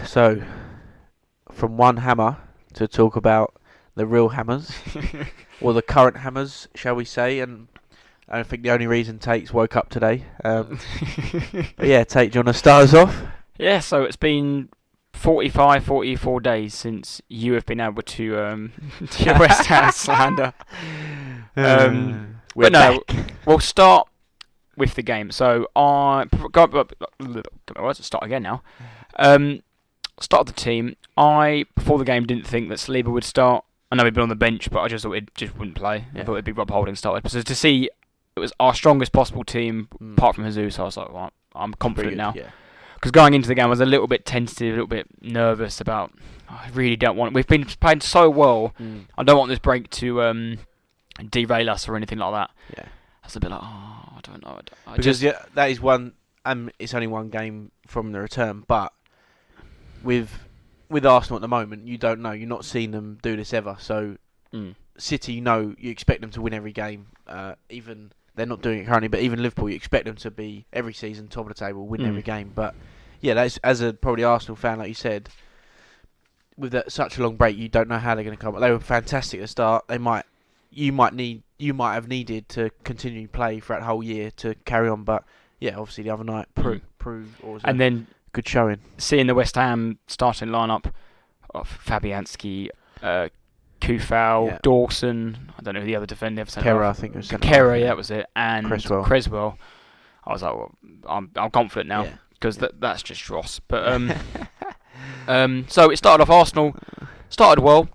So, from one hammer to talk about the real hammers, or the current hammers, shall we say, and I think the only reason Tate's woke up today. But yeah, Tate, do you want to start us off? Yeah, so it's been 44 days since you have been able to West Ham slander. We're back. We'll start with the game. So start again now. Start the team. Before the game, didn't think that Saliba would start. I know he'd been on the bench, but I just thought he just wouldn't play. I thought it'd be Rob Holding started. So to see it was our strongest possible team, apart from Jesus, I was like, well, I'm confident now. Because going into the game, I was a little bit tentative, a little bit nervous about. I really don't want. We've been playing so well. I don't want this break to derail us or anything like that. Yeah, I was a bit like, I don't know. That is one. It's only one game from the return, but with Arsenal at the moment, you don't know. You're not seeing them do this ever. So City, you expect them to win every game. Even they're not doing it currently, but even Liverpool, you expect them to be every season top of the table, win every game. But yeah, that's as a probably Arsenal fan, like you said, with such a long break, you don't know how they're going to come. They were fantastic at the start. You might have needed to continue to play throughout the whole year to carry on. But yeah, obviously the other night proved and then good showing. Seeing the West Ham starting lineup of Fabianski, Kufal, Dawson, I don't know who the other defender was. Kera, I think it was. Kera, that was it, and Creswell. I was like, well, I'm confident now because that's just dross. But so it started off. Arsenal started well.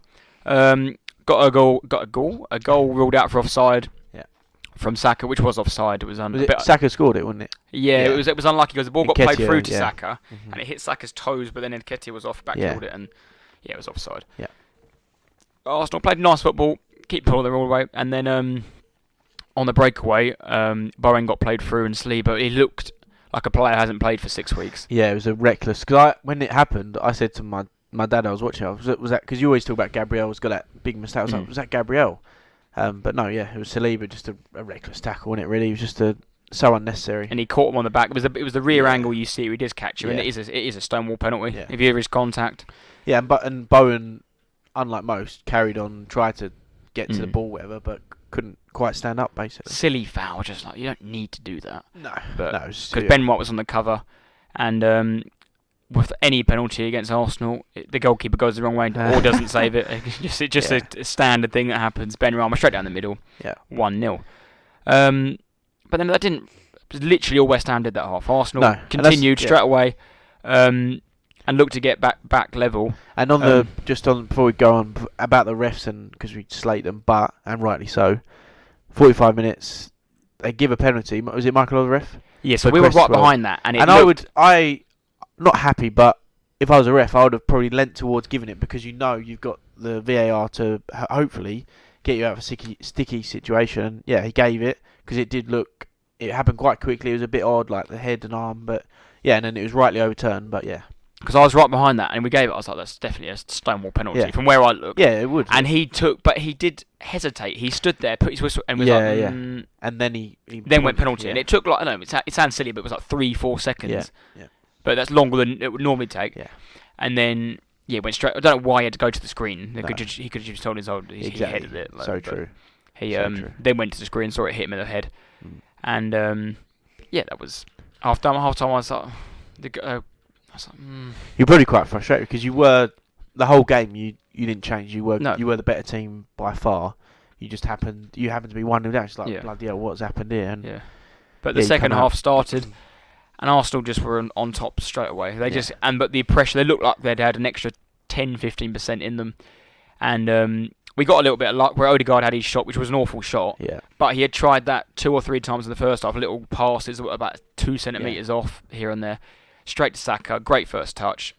Got a goal ruled out for offside. From Saka, which was offside. It was Saka scored it, wasn't it? Yeah, it was unlucky because the ball got played through to Saka, and it hit Saka's toes, but then Nketiah was off, backheeled it, and it was offside. Yeah. Arsenal played nice football, keep pulling them all the way, and then on the breakaway, Bowen got played through, and Saliba, he looked like a player who hasn't played for 6 weeks. Yeah, it was a reckless. Because when it happened, I said to my dad, I was watching, was that because you always talk about Gabriel's got that big mistake? I was like, was that Gabriel? But no, it was Saliba, just a reckless tackle, wasn't it? Really, it was just so unnecessary. And he caught him on the back. It was the rear angle you see. He does catch him, and it is a stonewall penalty if you hear his contact. Yeah, and Bowen, unlike most, carried on, tried to get to the ball, whatever, but couldn't quite stand up. Basically, silly foul. Just like you don't need to do that. No, because Ben White was on the cover, and with any penalty against Arsenal, the goalkeeper goes the wrong way or doesn't save it. It's just a standard thing that happens. Benrahma straight down the middle, 1-0. But then that didn't. Literally all West Ham did that half. Arsenal continued straight away, and looked to get back level. And on before we go on about the refs, and because we slate them, and rightly so, 45 minutes they give a penalty. Was it Michael or the ref? Yeah, so we were right behind that, and not happy, but if I was a ref, I would have probably leant towards giving it, because you've got the VAR to hopefully get you out of a sticky situation. And yeah, he gave it because it did look. It happened quite quickly. It was a bit odd, like the head and arm, but yeah, and then it was rightly overturned. But yeah, because I was right behind that, and we gave it. I was like, that's definitely a Stonewall penalty from where I looked. Yeah, it would. And but he did hesitate. He stood there, put his whistle, and was and then he then went penalty, and it took like, I don't know, it sounds silly, but it was like 3-4 seconds. Yeah. But that's longer than it would normally take. Yeah. And then went straight. I don't know why he had to go to the screen. He could have just told he headed it. So true. He then went to the screen, saw it hit him in the head, and that was half time. I was like, You're probably quite frustrated because you were the whole game. You didn't change. You were the better team by far. You happened to be 1-0 down. It's like bloody hell, what's happened here? And but the second half started, and Arsenal just were on top straight away. But the pressure, they looked like they'd had an extra 10-15% in them, and we got a little bit of luck where Odegaard had his shot, which was an awful shot. Yeah. But he had tried that 2 or 3 times in the first half. Little passes about 2 centimetres off here and there. Straight to Saka, great first touch,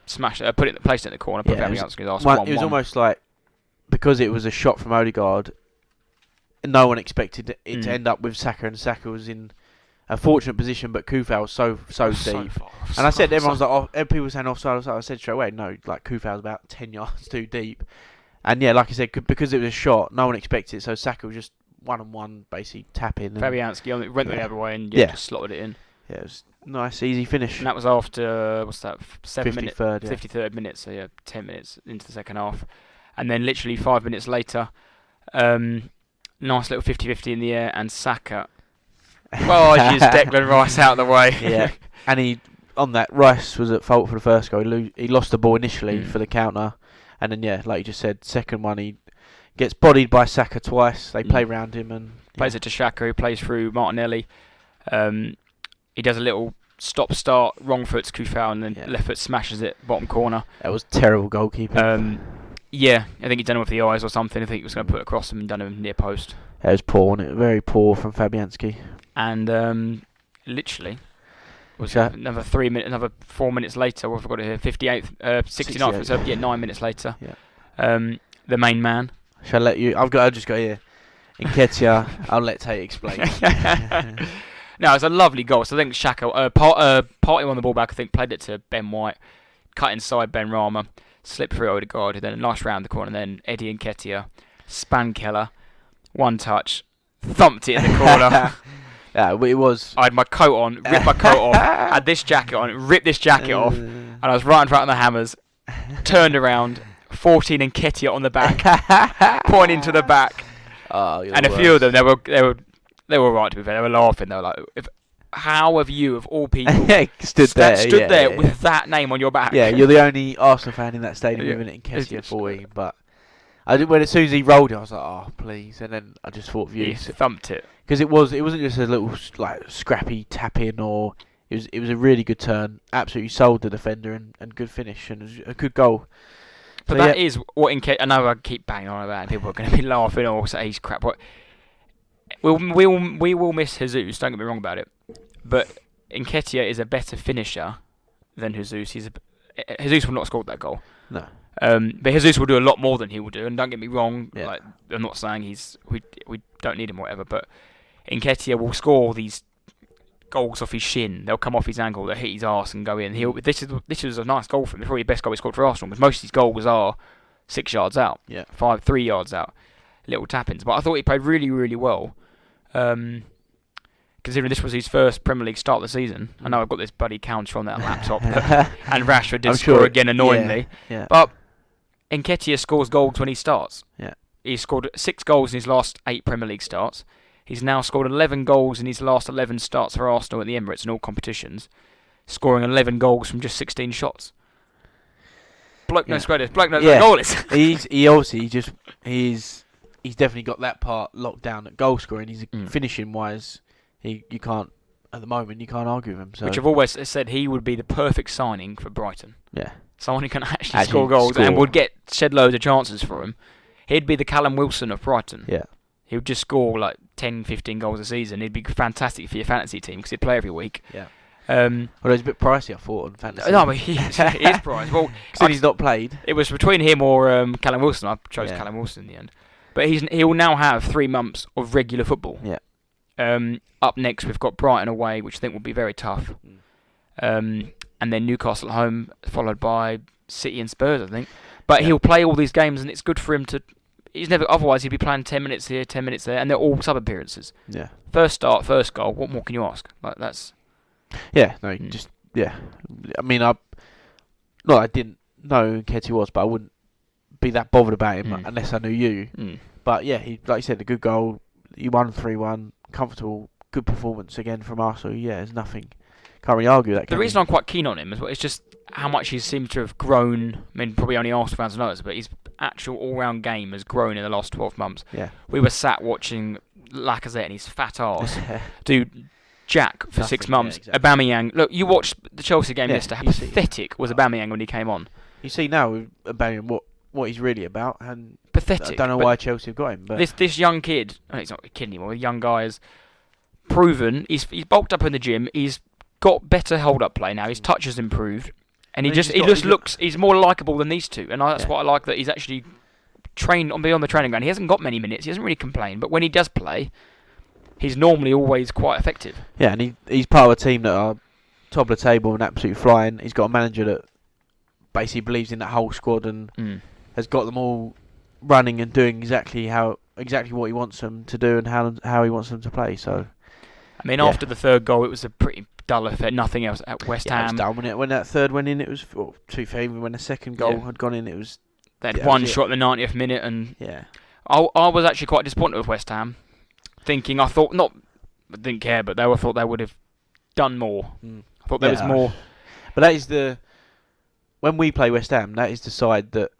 smashed it, placed it in the corner, put Fabianski's Arsenal 1-1. It was almost like, because it was a shot from Odegaard, no one expected it to end up with Saka, and Saka was in a fortunate position, but Kufau was so deep. And I said, everyone was like, people were saying offside. I said straight away, no, like Kufau's about 10 yards too deep. And yeah, like I said, because it was a shot, no one expected it, so Saka was just 1-on-1, basically tapping. Fabianski went the other way and just slotted it in. Yeah, it was a nice, easy finish. And that was after, 53rd minutes, so 10 minutes into the second half. And then literally 5 minutes later, nice little 50-50 in the air, and Saka barges Declan Rice out of the way. Yeah, and Rice was at fault for the first goal. He lost the ball initially for the counter. And then, like you just said, second one, he gets bodied by Saka twice. They play round him and plays it to Xhaka, who plays through Martinelli. He does a little stop-start, wrong foot's Kufau, and then left foot smashes it, bottom corner. That was terrible goalkeeping. I think he'd done it with the eyes or something. I think he was going to put it across him and done him near post. That was poor, wasn't it? Very poor from Fabianski. And literally... another 4 minutes later, what have I got it here? 58th, 69th, so 9 minutes later. Yeah. The main man. Shall I let you? I've just got here. Nketiah, I'll let Tate explain. No, it's a lovely goal. So I think Xhaka, Partey on the ball back, I think played it to Ben White, cut inside Benrahma, slipped through Odegaard, then a nice round the corner, and then Eddie Nketiah, Spankeller, one touch, thumped it in the corner. Yeah, it was. I had my coat on, ripped my coat off, had this jacket on, ripped this jacket off, and I was right in front of the hammers, turned around, 14 Nketiah on the back, pointing to the back, and a few of them, they were right to be fair, they were laughing, they were like, how have you, of all people, stood there with that name on your back? Yeah, you're the only Arsenal fan in that stadium with an Nketiah 14, but as soon as he rolled it, I was like, oh, please, and then I just thought of you. He thumped it. Because it wasn't just a little scrappy tap in, or it was a really good turn. Absolutely sold the defender and good finish, and it was a good goal. But that is what I know I keep banging on about, and people are going to be laughing or say he's crap. But we will miss Jesus. Don't get me wrong about it. But Nketiah is a better finisher than Jesus. Jesus would not have scored that goal. No. But Jesus will do a lot more than he will do, and don't get me wrong. Yeah. I'm not saying we don't need him or whatever, but Nketiah will score these goals off his shin. They'll come off his ankle, they'll hit his arse and go in. This is a nice goal for him. It's probably the best goal he scored for Arsenal, because most of his goals are 6 yards out, 3 yards out, little tap-ins. But I thought he played really, really well. Considering this was his first Premier League start of the season. I know I've got this bloody counter on that laptop, and Rashford did score again annoyingly. Yeah. But Nketiah scores goals when he starts. Yeah. He scored 6 goals in his last 8 Premier League starts. He's now scored 11 goals in his last 11 starts for Arsenal at the Emirates in all competitions. scoring 11 goals from just 16 shots. Bloke knows greatest. Bloke knows Yeah. what goal is. He's definitely got that part locked down at goal scoring. He's finishing wise. You can't at the moment. You can't argue with him. So. Which I've always said he would be the perfect signing for Brighton. Yeah. Someone who can actually score goals and would shed loads of chances for him. He'd be the Callum Wilson of Brighton. Yeah. He would just score like 10, 15 goals a season. He'd be fantastic for your fantasy team because he'd play every week. Yeah. Well, it's a bit pricey, I thought, on fantasy. No, but he is pricey. Well, since he's not played. It was between him or Callum Wilson. I chose Callum Wilson in the end. But he will now have 3 months of regular football. Yeah. Up next, we've got Brighton away, which I think will be very tough. And then Newcastle at home, followed by City and Spurs, I think. But he'll play all these games, and it's good for him to. Otherwise, he'd be playing 10 minutes here, 10 minutes there, and they're all sub appearances. Yeah. First start, first goal. What more can you ask? Like that's. Yeah. No. Just yeah. I mean, I didn't know who Ketty was, but I wouldn't be that bothered about him unless I knew you. But yeah, he, like you said, a good goal. He won 3-1, comfortable, good performance again from Arsenal. Yeah, there's nothing. Can't really argue that. The reason I'm quite keen on him is just how much he seems to have grown. I mean, probably only Arsenal fans know this, but his actual all-round game has grown in the last 12 months. Yeah. We were sat watching Lacazette and his fat arse do jack for 6 months. Yeah, exactly. Aubameyang. Look, you watched the Chelsea game yesterday. How pathetic was Aubameyang when he came on? You see now with Aubameyang what he's really about, and pathetic. I don't know why Chelsea have got him. But this young kid, he's not a kid anymore. A young guy has proven he's bulked up in the gym. He's got better hold-up play now. His touch has improved, and he just looks. He's more likeable than these two, and that's what I like, that he's actually trained on the training ground. He hasn't got many minutes. He doesn't really complain, but when he does play, he's normally always quite effective. Yeah, and he's part of a team that are top of the table and absolutely flying. He's got a manager that basically believes in that whole squad and has got them all running and doing exactly what he wants them to do and how he wants them to play. So, I mean, after the third goal, it was a pretty dull affair. Nothing else at West Ham. It was dull when that third went in. It was, to be fair, even when the second goal had gone in, it was. They had one shot in the 90th minute, and yeah, I was actually quite disappointed with West Ham. I didn't care, but I thought they would have done more. I thought there was more. But that is when we play West Ham, that is the side that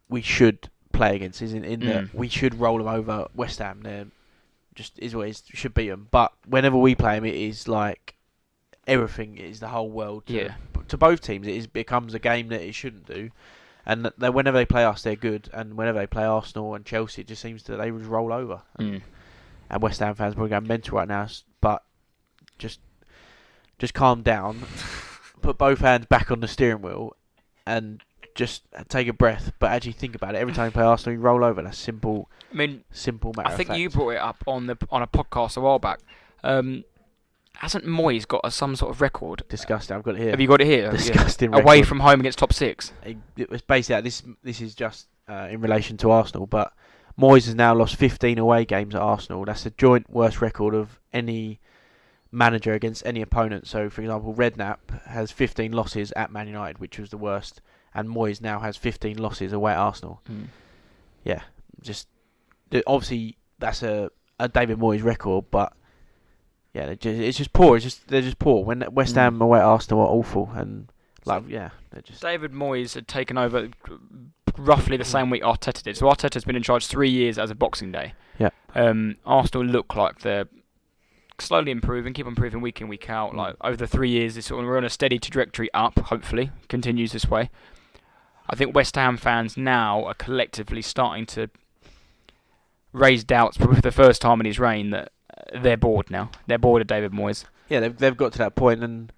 we should play against. That we should roll them over. West Ham, they're just is what it is. Should beat them. But whenever we play them, it is like everything is the whole world. To both teams, it becomes a game that it shouldn't do. And whenever they play us, they're good. And whenever they play Arsenal and Chelsea, it just seems that they just roll over. And West Ham fans are probably going mental right now. But just calm down, put both hands back on the steering wheel, and just take a breath. But actually think about it. Every time you play Arsenal, you roll over. That's simple. I mean, simple matter. I think you brought it up on a podcast a while back. Hasn't Moyes got some sort of record? Disgusting. I've got it here. Have you got it here? Disgusting. Away from home against top 6. It was basically this is just in relation to Arsenal, but Moyes has now lost 15 away games at Arsenal. That's the joint worst record of any manager against any opponent. So, for example, Redknapp has 15 losses at Man United, which was the worst, and Moyes now has 15 losses away at Arsenal. Yeah, just obviously that's a David Moyes record, but. Yeah, it's just poor. They're just poor. When West Ham away at Arsenal are awful, and they're just. David Moyes had taken over roughly the same week Arteta did. So Arteta's been in charge 3 years as of Boxing Day. Yeah. Arsenal look like they're slowly improving, keep improving week in, week out. Like over the 3 years, we're on a steady trajectory up. Hopefully, continues this way. I think West Ham fans now are collectively starting to raise doubts, probably for the first time in his reign, that. They're bored now. They're bored of David Moyes. Yeah, they've got to that point, and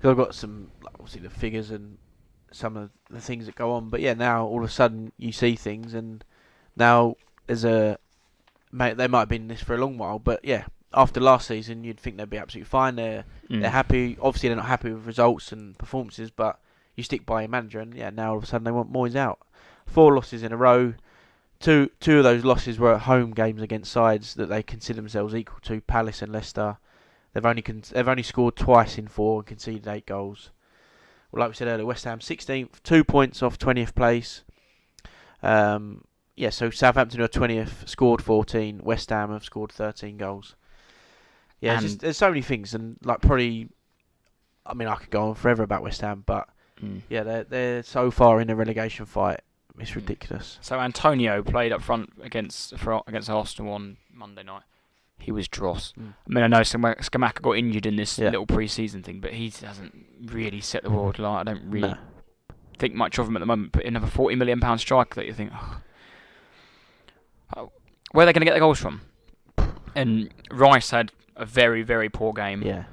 they've got some, obviously, the figures and some of the things that go on. But yeah, now all of a sudden you see things, and now they might have been in this for a long while. But yeah, after last season, you'd think they'd be absolutely fine. They're happy. Obviously, they're not happy with results and performances, but you stick by your manager, and yeah, now all of a sudden they want Moyes out. 4 losses in a row. Two of those losses were at home games against sides that they consider themselves equal to, Palace and Leicester. They've only scored twice in 4 and conceded 8 goals. Well, like we said earlier, West Ham 16th, 2 points off 20th place. So Southampton are 20th, scored 14. West Ham have scored 13 goals. Yeah, there's so many things, and probably I mean, I could go on forever about West Ham, but yeah, they're so far in a relegation fight. It's ridiculous. So Antonio played up front against Arsenal on Monday night. He was dross. I mean, I know Scamacca got injured in this little pre-season thing, but he hasn't really set the world alight. I don't really think much of him at the moment. But another £40 million striker that you think, where are they going to get the goals from? And Rice had a very, very poor game. Yeah,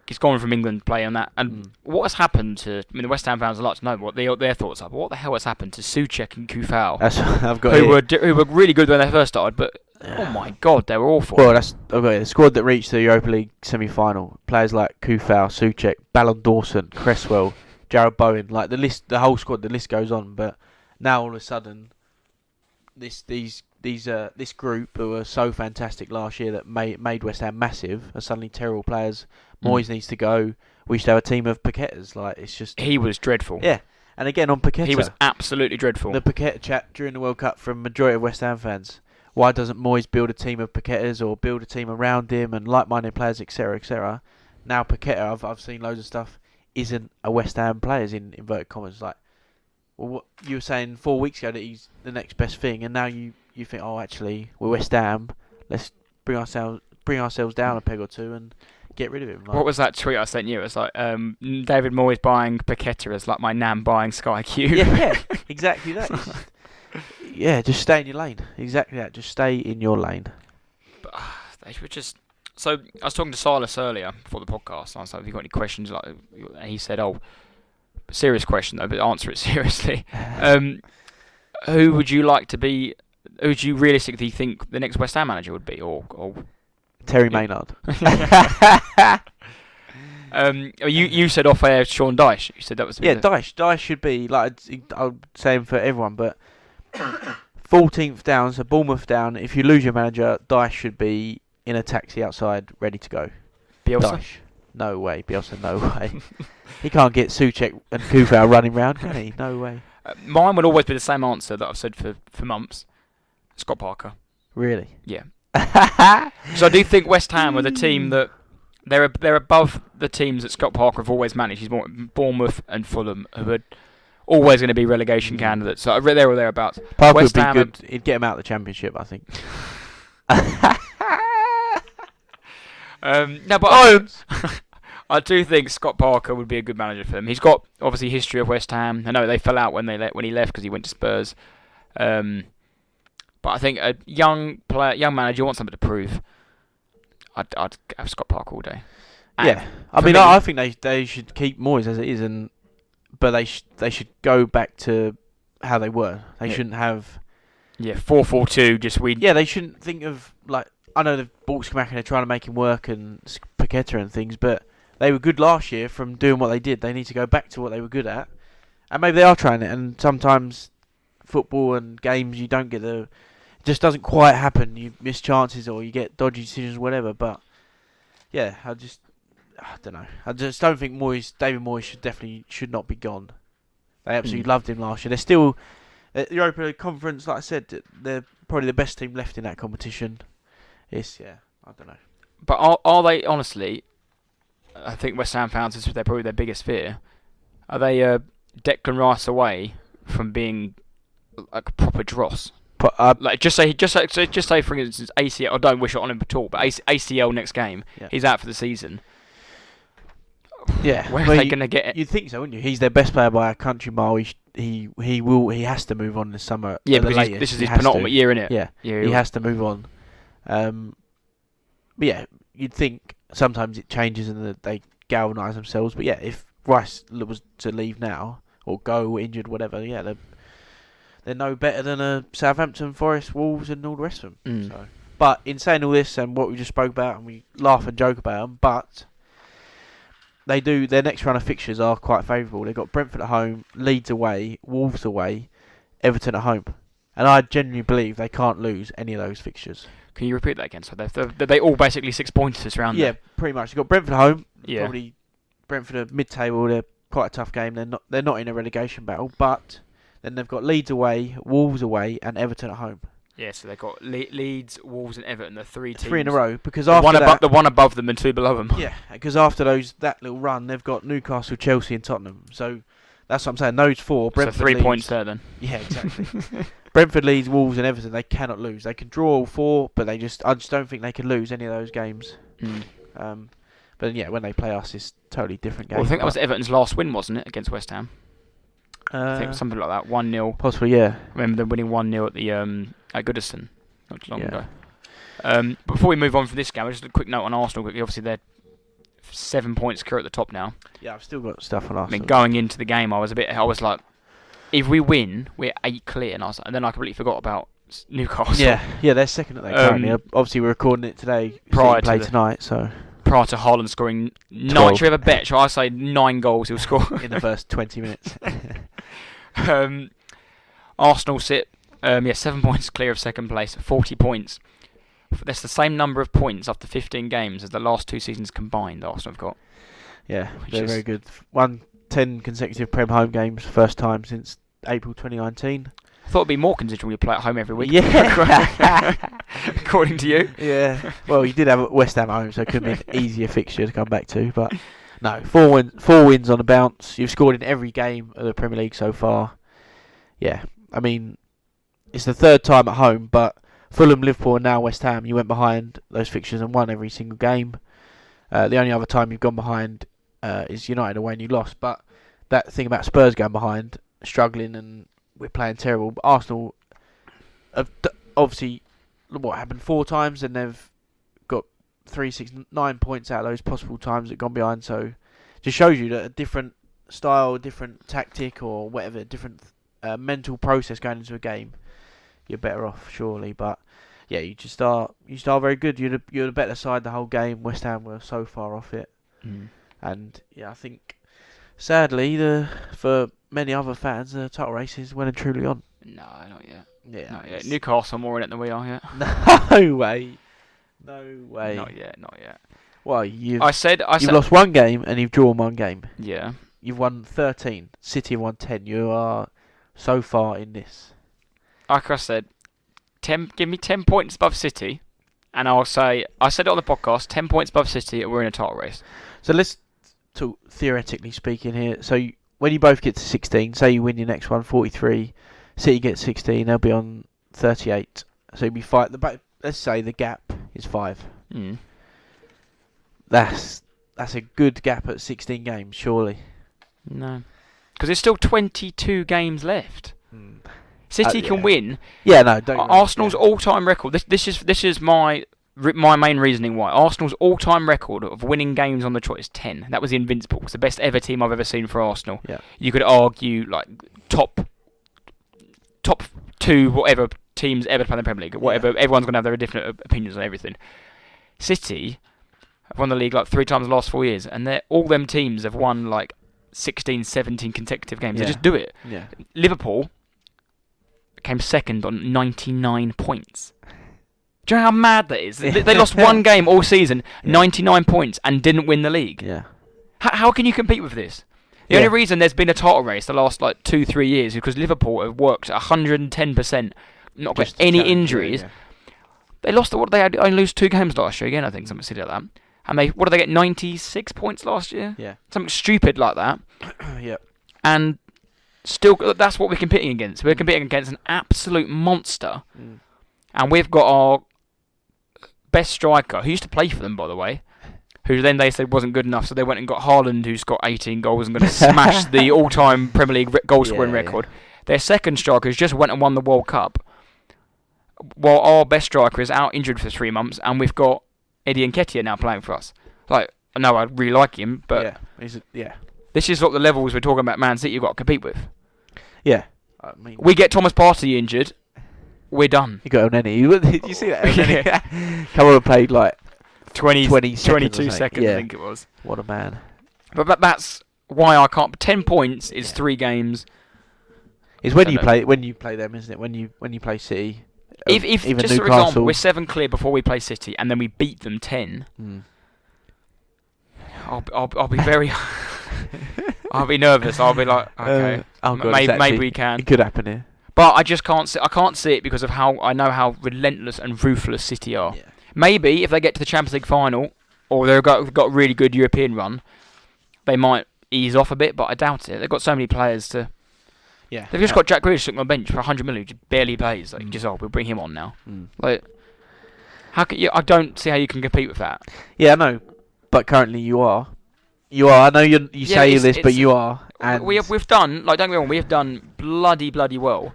He's gone from England to play on that. And what has happened to... I mean, the West Ham fans would like to know what their thoughts are. But what the hell has happened to Souček and Kufal? That's what I've got who were really good when they first started, but oh my God, they were awful. Well, I've got the squad that reached the Europa League semi-final. Players like Kufal, Souček, Ballon Dawson, Cresswell, Jared Bowen. Like the list, the whole squad, the list goes on. But now all of a sudden, this group who were so fantastic last year that made West Ham massive are suddenly terrible players. Moyes needs to go. We should have a team of Paquetas. Like it's just he was dreadful. Yeah, and again on Paqueta, he was absolutely dreadful. The Paqueta chat during the World Cup from majority of West Ham fans. Why doesn't Moyes build a team of Paquetas or build a team around him and like-minded players, etc., etc.? Now Paqueta, I've seen loads of stuff, isn't a West Ham player in inverted commas. Like, well, what you were saying 4 weeks ago that he's the next best thing, and now you think, oh, actually, we're West Ham. Let's bring ourselves down a peg or two and get rid of him. Like, what was that tweet I sent you? It was like David Moyes buying Paqueta is like my nan buying Sky Q. Yeah, exactly that. Yeah, just stay in your lane. Exactly that. Just stay in your lane. But they should just. So I was talking to Silas earlier before the podcast. I was like, "Have you got any questions?" Like, and he said, "Oh, serious question though, but answer it seriously." Who would you like to be? Who do you realistically think the next West Ham manager would be? Or Terry Maynard. You said off air Sean Dyche. You said that was Dyche should be like I'm saying for everyone, but 14th down, so Bournemouth down. If you lose your manager, Dyche should be in a taxi outside, ready to go. Bielsa? Dyche, no way. Bielsa, no way. He can't get Souček and Kufal running round, can he? No way. Mine would always be the same answer that I've said for months. Scott Parker. Really? Yeah. So I do think West Ham are the team that they're above the teams that Scott Parker have always managed. He's more Bournemouth and Fulham, who are always going to be relegation candidates. So there or thereabouts. Parker West would be good. He'd get him out of the Championship, I think. No, but I do think Scott Parker would be a good manager for them. He's got obviously history of West Ham. I know they fell out when he left because he went to Spurs. But I think a young manager wants something to prove. I'd have Scott Parker all day. And yeah, I think they should keep Moyes as it is, but they should go back to how they were. They shouldn't have 4-4-2. Just we. Yeah, they shouldn't think of like I know they've bought Scamacca and they're trying to make him work and Paqueta and things, but they were good last year from doing what they did. They need to go back to what they were good at, and maybe they are trying it. And sometimes football and games, you don't get it just doesn't quite happen. You miss chances or you get dodgy decisions, whatever. But yeah, I don't know. I just don't think David Moyes should not be gone. They absolutely loved him last year. They're still at the Europa League Conference. Like I said, they're probably the best team left in that competition. I don't know. But are they honestly? I think West Ham fans is probably their biggest fear. Are they Declan Rice away from being like a proper dross? Like just say for instance ACL. I don't wish it on him at all, but ACL next game, he's out for the season. Yeah, where are they going to get it? You'd think so, wouldn't you? He's their best player by a country mile. He has to move on this summer. Yeah, because this is his penultimate year, isn't it? Yeah, he has to move on. But yeah, you'd think sometimes it changes and they galvanise themselves. But yeah, if Rice was to leave now or go injured, whatever, they're no better than a Southampton, Forest, Wolves, and all the rest of them. So. But in saying all this and what we just spoke about, and we laugh and joke about them, but their next run of fixtures are quite favourable. They've got Brentford at home, Leeds away, Wolves away, Everton at home. And I genuinely believe they can't lose any of those fixtures. Can you repeat that again? So they all basically 6 pointers around there? Yeah, pretty much. They've got Brentford at home. Yeah. Probably Brentford are mid-table. They're quite a tough game. They're not in a relegation battle, but then they've got Leeds away, Wolves away, and Everton at home. Yeah, so they've got Leeds, Wolves, and Everton. The three teams. 3 in a row. Because The after that, the one above them and 2 below them. yeah, because after that little run, they've got Newcastle, Chelsea, and Tottenham. So that's what I'm saying. Those 4. Brentford, so 3 Leeds, points there then. Yeah, exactly. Brentford, Leeds, Wolves, and Everton. They cannot lose. They can draw all 4, but I just don't think they can lose any of those games. But yeah, when they play us, it's totally different game. Well, I think that was Everton's last win, wasn't it, against West Ham? I think it was something like that, 1-0. Possibly, yeah. I remember them winning 1-0 at the at Goodison not too long Yeah. ago. Before we move on from this game, just a quick note on Arsenal quickly. Obviously, they're 7 points clear at the top now. Yeah, I've still got stuff on Arsenal. I mean, going into the game, I was like, if we win, we're 8 clear, and then I completely forgot about Newcastle. Yeah, they're second at that currently. Obviously, we're recording it today. Prior Play to tonight, so prior to Haaland scoring 9. 12. Should we have a bet? Shall I say 9 goals he'll score in the first 20 minutes? Arsenal sit 7 points clear of second place, 40 points. That's the same number of points after 15 games as the last 2 seasons combined. Arsenal have got. Yeah, they're very good. Won 10 consecutive Prem home games, first time since April 2019. I thought it'd be more considering we play at home every week. Yeah. According to you. Yeah. Well, you did have West Ham at home, so it could be an easier fixture to come back to. But no, 4 wins on the bounce. You've scored in every game of the Premier League so far. Yeah, I mean, it's the 3rd time at home, but Fulham, Liverpool, and now West Ham, you went behind those fixtures and won every single game. The only other time you've gone behind is United away and you lost. But that thing about Spurs going behind, struggling, and we're playing terrible. But Arsenal have obviously, what happened 4 times, and they've got 3, 6, 9 points out of those possible times that gone behind. So just shows you that a different style, different tactic, or whatever, different mental process going into a game, you're better off surely. But yeah, you start very good. You're the better side the whole game. West Ham were so far off it, and yeah, I think sadly for many other fans, the title race is well and truly on. No, not yet. Yeah, Not yet. Newcastle are more in it than we are yet. No way. No way. Not yet. Well, You've you've lost 1 game and you've drawn 1 game. Yeah. You've won 13. City have won 10. You are so far in this. Like I said, give me 10 points above City, and I said it on the podcast, 10 points above City, and we're in a title race. So let's talk theoretically speaking here. So when you both get to 16, say you win your next one, 43, City gets 16, they'll be on 38. So you'll be 5. Let's say the gap is 5. That's a good gap at 16 games, surely. No, because there's still 22 games left. City can win. Yeah, no, don't. Arsenal's all-time record. This is my main reasoning why Arsenal's all-time record of winning games on the trot is 10. That was the Invincibles, it's the best ever team I've ever seen for Arsenal. Yeah. You could argue like top 2 whatever teams ever play in the Premier League. Whatever, everyone's gonna have their different opinions on everything. City have won the league like 3 times in the last 4 years, and all them teams have won like 16, 17 consecutive games. They just do it. Yeah. Liverpool came second on 99 points. Do you know how mad that is? They lost 1 game all season, 99 points, and didn't win the league. Yeah. How can you compete with this? The only reason there's been a title race the last like 2-3 years is because Liverpool have worked 110%, not got any injuries. Yeah. They lost. They had only lose 2 games last year again. I think something silly like that. And what did they get? 96 points last year. Yeah. Something stupid like that. Yeah. And still, that's what we're competing against. We're competing against an absolute monster. And we've got our best striker, who used to play for them, by the way, who then they said wasn't good enough, so they went and got Haaland, who's got 18 goals and going to smash the all-time Premier League goal-scoring record. Their second striker has just went and won the World Cup, while our best striker is out injured for 3 months, and we've got Eddie Nketiah now playing for us. Like, I know I really like him, but this is what the levels we're talking about Man City you've got to compete with. Yeah. I mean, we get Thomas Partey injured, we're done. You got Elneny. Did you see that? Elneny? Come on and played like 22 seconds, I think it was. What a man. But that's why I can't. 10 points is 3 games. It's when you play them, isn't it? When you play City. If even just Newcastle. for example, we're 7 clear before we play City, and then we beat them 10. I'll be very. I'll be nervous. I'll be like, okay, God, maybe we can. It could happen here. But I just can't see. I can't see it because of how I know how relentless and ruthless City are. Yeah. Maybe if they get to the Champions League final, or they've got a really good European run, they might ease off a bit. But I doubt it. They've got so many players to. Yeah. They've just got Jack Grealish sitting on the bench for 100 million, who just barely plays. Like, we'll bring him on now. Like, how can you? I don't see how you can compete with that. Yeah, I know, but currently you are. You are. I know you say this, but you are. And We've done, like, don't get me wrong, we have done bloody well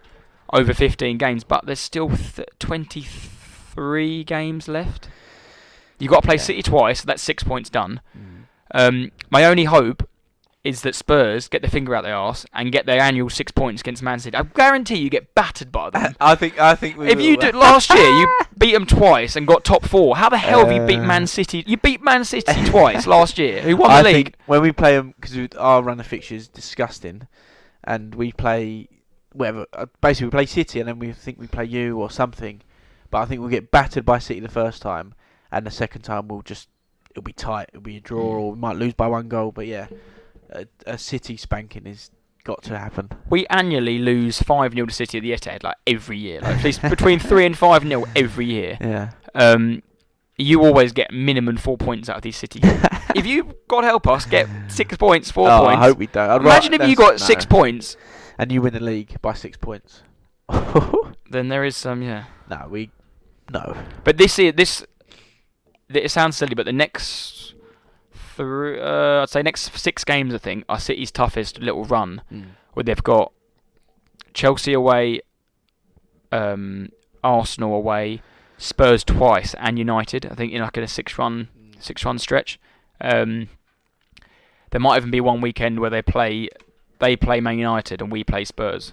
over 15 games, but there's still 23 games left. You've got to play City twice, so that's 6 points done. My only hope is that Spurs get their finger out their arse and get their annual 6 points against Man City. I guarantee you get battered by them. I think we if will. you did last year, you beat them twice and got top 4. How the hell have you beat Man City? You beat Man City twice last year, who won the league. Think when we play them, because our run of fixtures is disgusting, and we play whatever. Basically, we play City, and then we think we play you or something. But I think we'll get battered by City the first time, and the second time it'll be tight. It'll be a draw, or we might lose by 1 goal. But yeah, a City spanking is got to happen. We annually lose 5-0 to City at the Etihad, like, every year. Like, at least between 3 and 5-0 every year. Yeah. You always get minimum 4 points out of these City. If you, God help us, get 6 points, 4 points. I hope we don't. Imagine if you got 6 points. And you win the league by 6 points. Then there is some, yeah. No. But this year, it sounds silly, but the next, I'd say next 6 games, I think, are City's toughest little run, where they've got Chelsea away, Arsenal away, Spurs twice, and United. I think in like a 6-run stretch. There might even be one weekend where they play Man United and we play Spurs.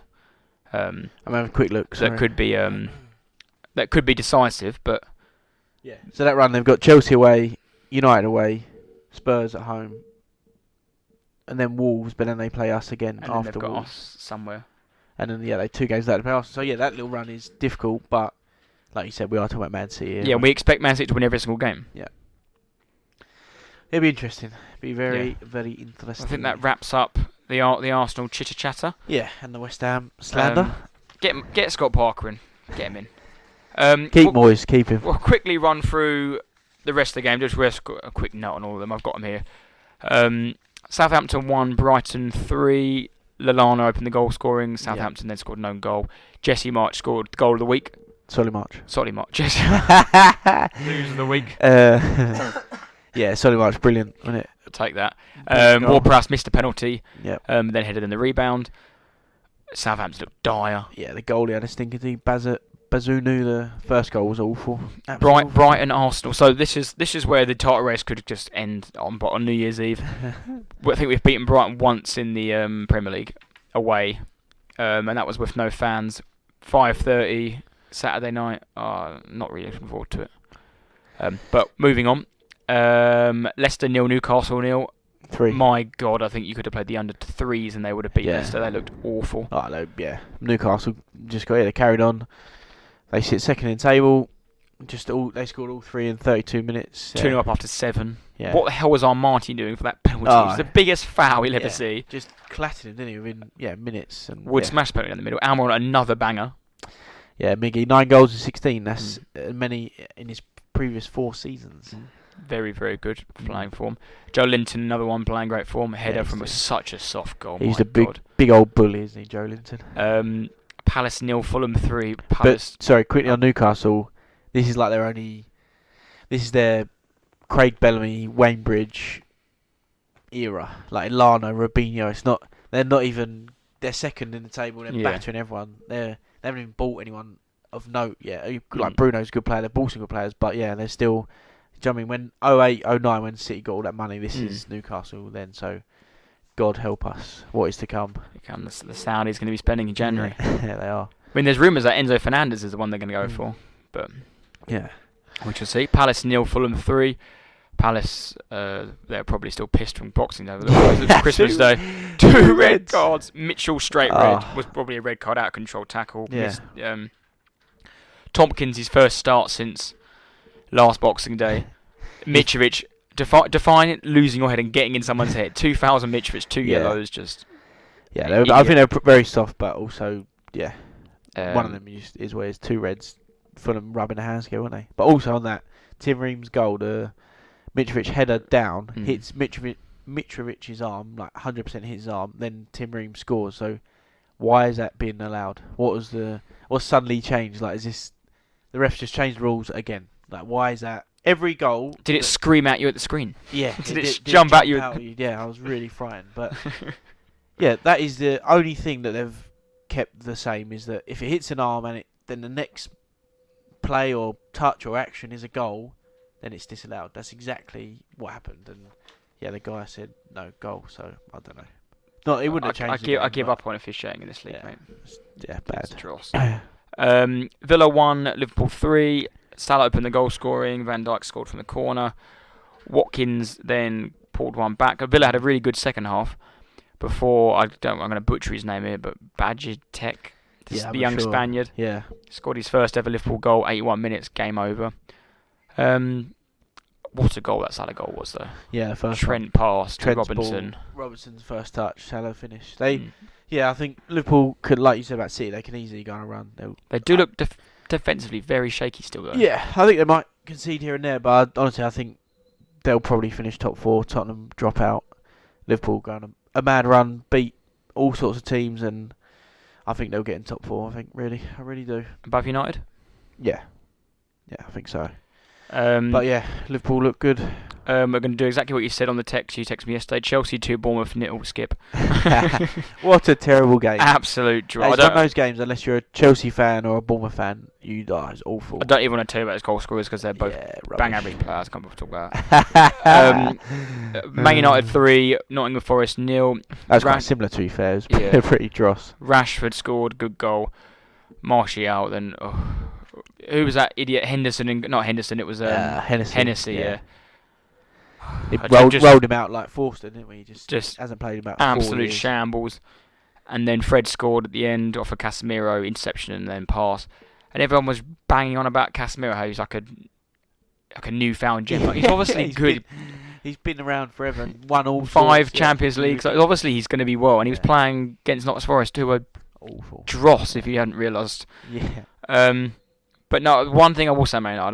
I'm having a quick look. So that could be decisive, but yeah. So that run, they've got Chelsea away, United away, Spurs at home, and then Wolves. But then they play us again and after they've got Wolves. us somewhere. And then they 2 games later play Arsenal. So yeah, that little run is difficult, but like you said, we are talking about Man City here. Yeah, we expect Man City to win every single game. Yeah. It'll be interesting. Be very interesting. I think that wraps up the Arsenal chitter chatter. Yeah, and the West Ham slander. Get Scott Parker in. Get him in. Keep Moyes, keep him. We'll quickly run through the rest of the game. Just a quick note on all of them. I've got them here. Southampton 1, Brighton 3. Lallana opened the goal scoring. Southampton then scored an own goal. Jesse March scored the goal of the week. Solly March. Jesse. Loser of the week. Yeah, Solly March, brilliant, wasn't it? Take that. Ward-Prowse missed a penalty. Yep. Then headed in the rebound. Southampton looked dire. Yeah, the goalie had a stinker. Bazunu, the first goal was awful. Brighton, Arsenal. So this is where the title race could just end on New Year's Eve. I think we've beaten Brighton once in the Premier League away, and that was with no fans. 5:30 Saturday night. Not really looking forward to it. But moving on. Leicester 0, Newcastle 0. 3. My God, I think you could have played the under 3s and they would have beat Leicester. They looked awful. Yeah. Newcastle just got here. They carried on. They sit second in table. They scored all 3 in 32 minutes. 2-0 up after 7. Yeah. What the hell was Martin doing for that penalty? It's the biggest foul we'll ever see. Just clattered him, didn't he, within minutes. And Wood smashed penalty in the middle. Almiron another banger. Yeah, Miggy 9 goals in 16. That's many in his previous 4 seasons. Very, very good playing form. Joe Linton, another one playing great form. Header from such a soft goal. He's big old bully, isn't he, Joe Linton? Palace 0, Fulham 3. Quickly on Newcastle. This is like this is their Craig Bellamy, Wayne Bridge era. Like Lano, Robinho. They're second in the table. They're battering everyone. They haven't even bought anyone of note yet. Like Bruno's a good player. They're bought some good players, but yeah, they're still. Do you know what I mean? When 08, 09, when City got all that money, this is Newcastle then. So, God help us. What is to come? The Saudis going to be spending in January. Yeah, they are. I mean, there's rumours that Enzo Fernandez is the one they're going to go for, but yeah, we shall see. Palace 0, Fulham 3. Palace, they're probably still pissed from Boxing Day. It was Christmas Day. 2 red cards. Mitchell straight red was probably a red card, out of control tackle. Yeah. Tompkins, his first start since last Boxing Day. Mitrovic, define it, losing your head and getting in someone's head. 2 fouls on Mitrovic, 2 yellows, just. Yeah, I think they're very soft, but also, One of them is where it's 2 reds, Fulham rubbing their hands together, weren't they? But also on that, Tim Ream's goal, the Mitrovic header down, hits Mitrovic's arm, like 100% hits his arm, then Tim Ream scores. So why is that being allowed? What's suddenly changed? Like, is this the refs just changed the rules again? Like, why is that? Every goal. Did it scream at you at the screen? Yeah. Did it jump at you? Yeah, I was really frightened. But yeah, that is the only thing that they've kept the same, is that if it hits an arm and then the next play or touch or action is a goal, then it's disallowed. That's exactly what happened. And yeah, the guy said no goal, so I don't know. No, it wouldn't have changed. I give up on officiating in this league, mate. Yeah, bad. It's dross. Villa 1, Liverpool 3. Salah opened the goal scoring. Van Dijk scored from the corner. Watkins then pulled one back. Villa had a really good second half before, I'm going to butcher his name here, but Bajitek, the young Spaniard, scored his first ever Liverpool goal, 81 minutes, game over. What a goal that Salah goal was, though. Yeah, first Trent pass to Robinson. Robinson's first touch, Salah finish. Yeah, I think Liverpool could, like you said about City, they can easily go on a run. They do look defensively very shaky still, though. Yeah, I think they might concede here and there, but honestly, I think they'll probably finish top 4. Tottenham drop out. Liverpool go on a mad run, beat all sorts of teams, and I think they'll get in top 4. I really do. Above United? Yeah, I think so. But yeah, Liverpool look good. We're going to do exactly what you said on the text. You texted me yesterday. Chelsea 2, Bournemouth 0, Skip. What a terrible game. Absolute draw. It's one of those games, unless you're a Chelsea fan or a Bournemouth fan, it's awful. I don't even want to tell you about his goal scorers because they're both bang average players. I can't talk about Man United 3, Nottingham Forest 0. That's quite similar, to be fair. It was pretty dross. Rashford scored, good goal. Martial then... who was that idiot? Not Henderson, it was Hennessy, yeah. It rolled him out like Forster, didn't we? He just hasn't played about 4 years. Absolute shambles. And then Fred scored at the end off a Casemiro interception and then pass. And everyone was banging on about Casemiro, how he's like a newfound gem. He's obviously good. He's been around forever and won all 5 Champions Leagues. So obviously he's going to be well. And he was playing against Nottingham Forest, who were awful dross, if you hadn't realised. Yeah. But no, one thing I will say, man, I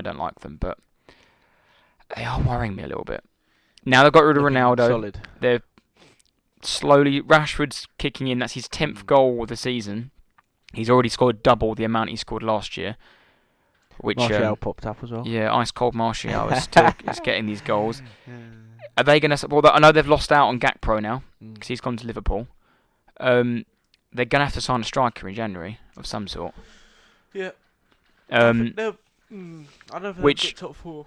don't like them, but they are worrying me a little bit. Now they've got rid of Ronaldo. Solid. They're slowly... Rashford's kicking in. That's his 10th goal of the season. He's already scored double the amount he scored last year. Which Martial popped up as well. Yeah, ice cold Martial is getting these goals. Are they going to... Well, I know they've lost out on Gakpo now because he's gone to Liverpool. They're going to have to sign a striker in January of some sort. Yeah. I don't know if they'll get top 4.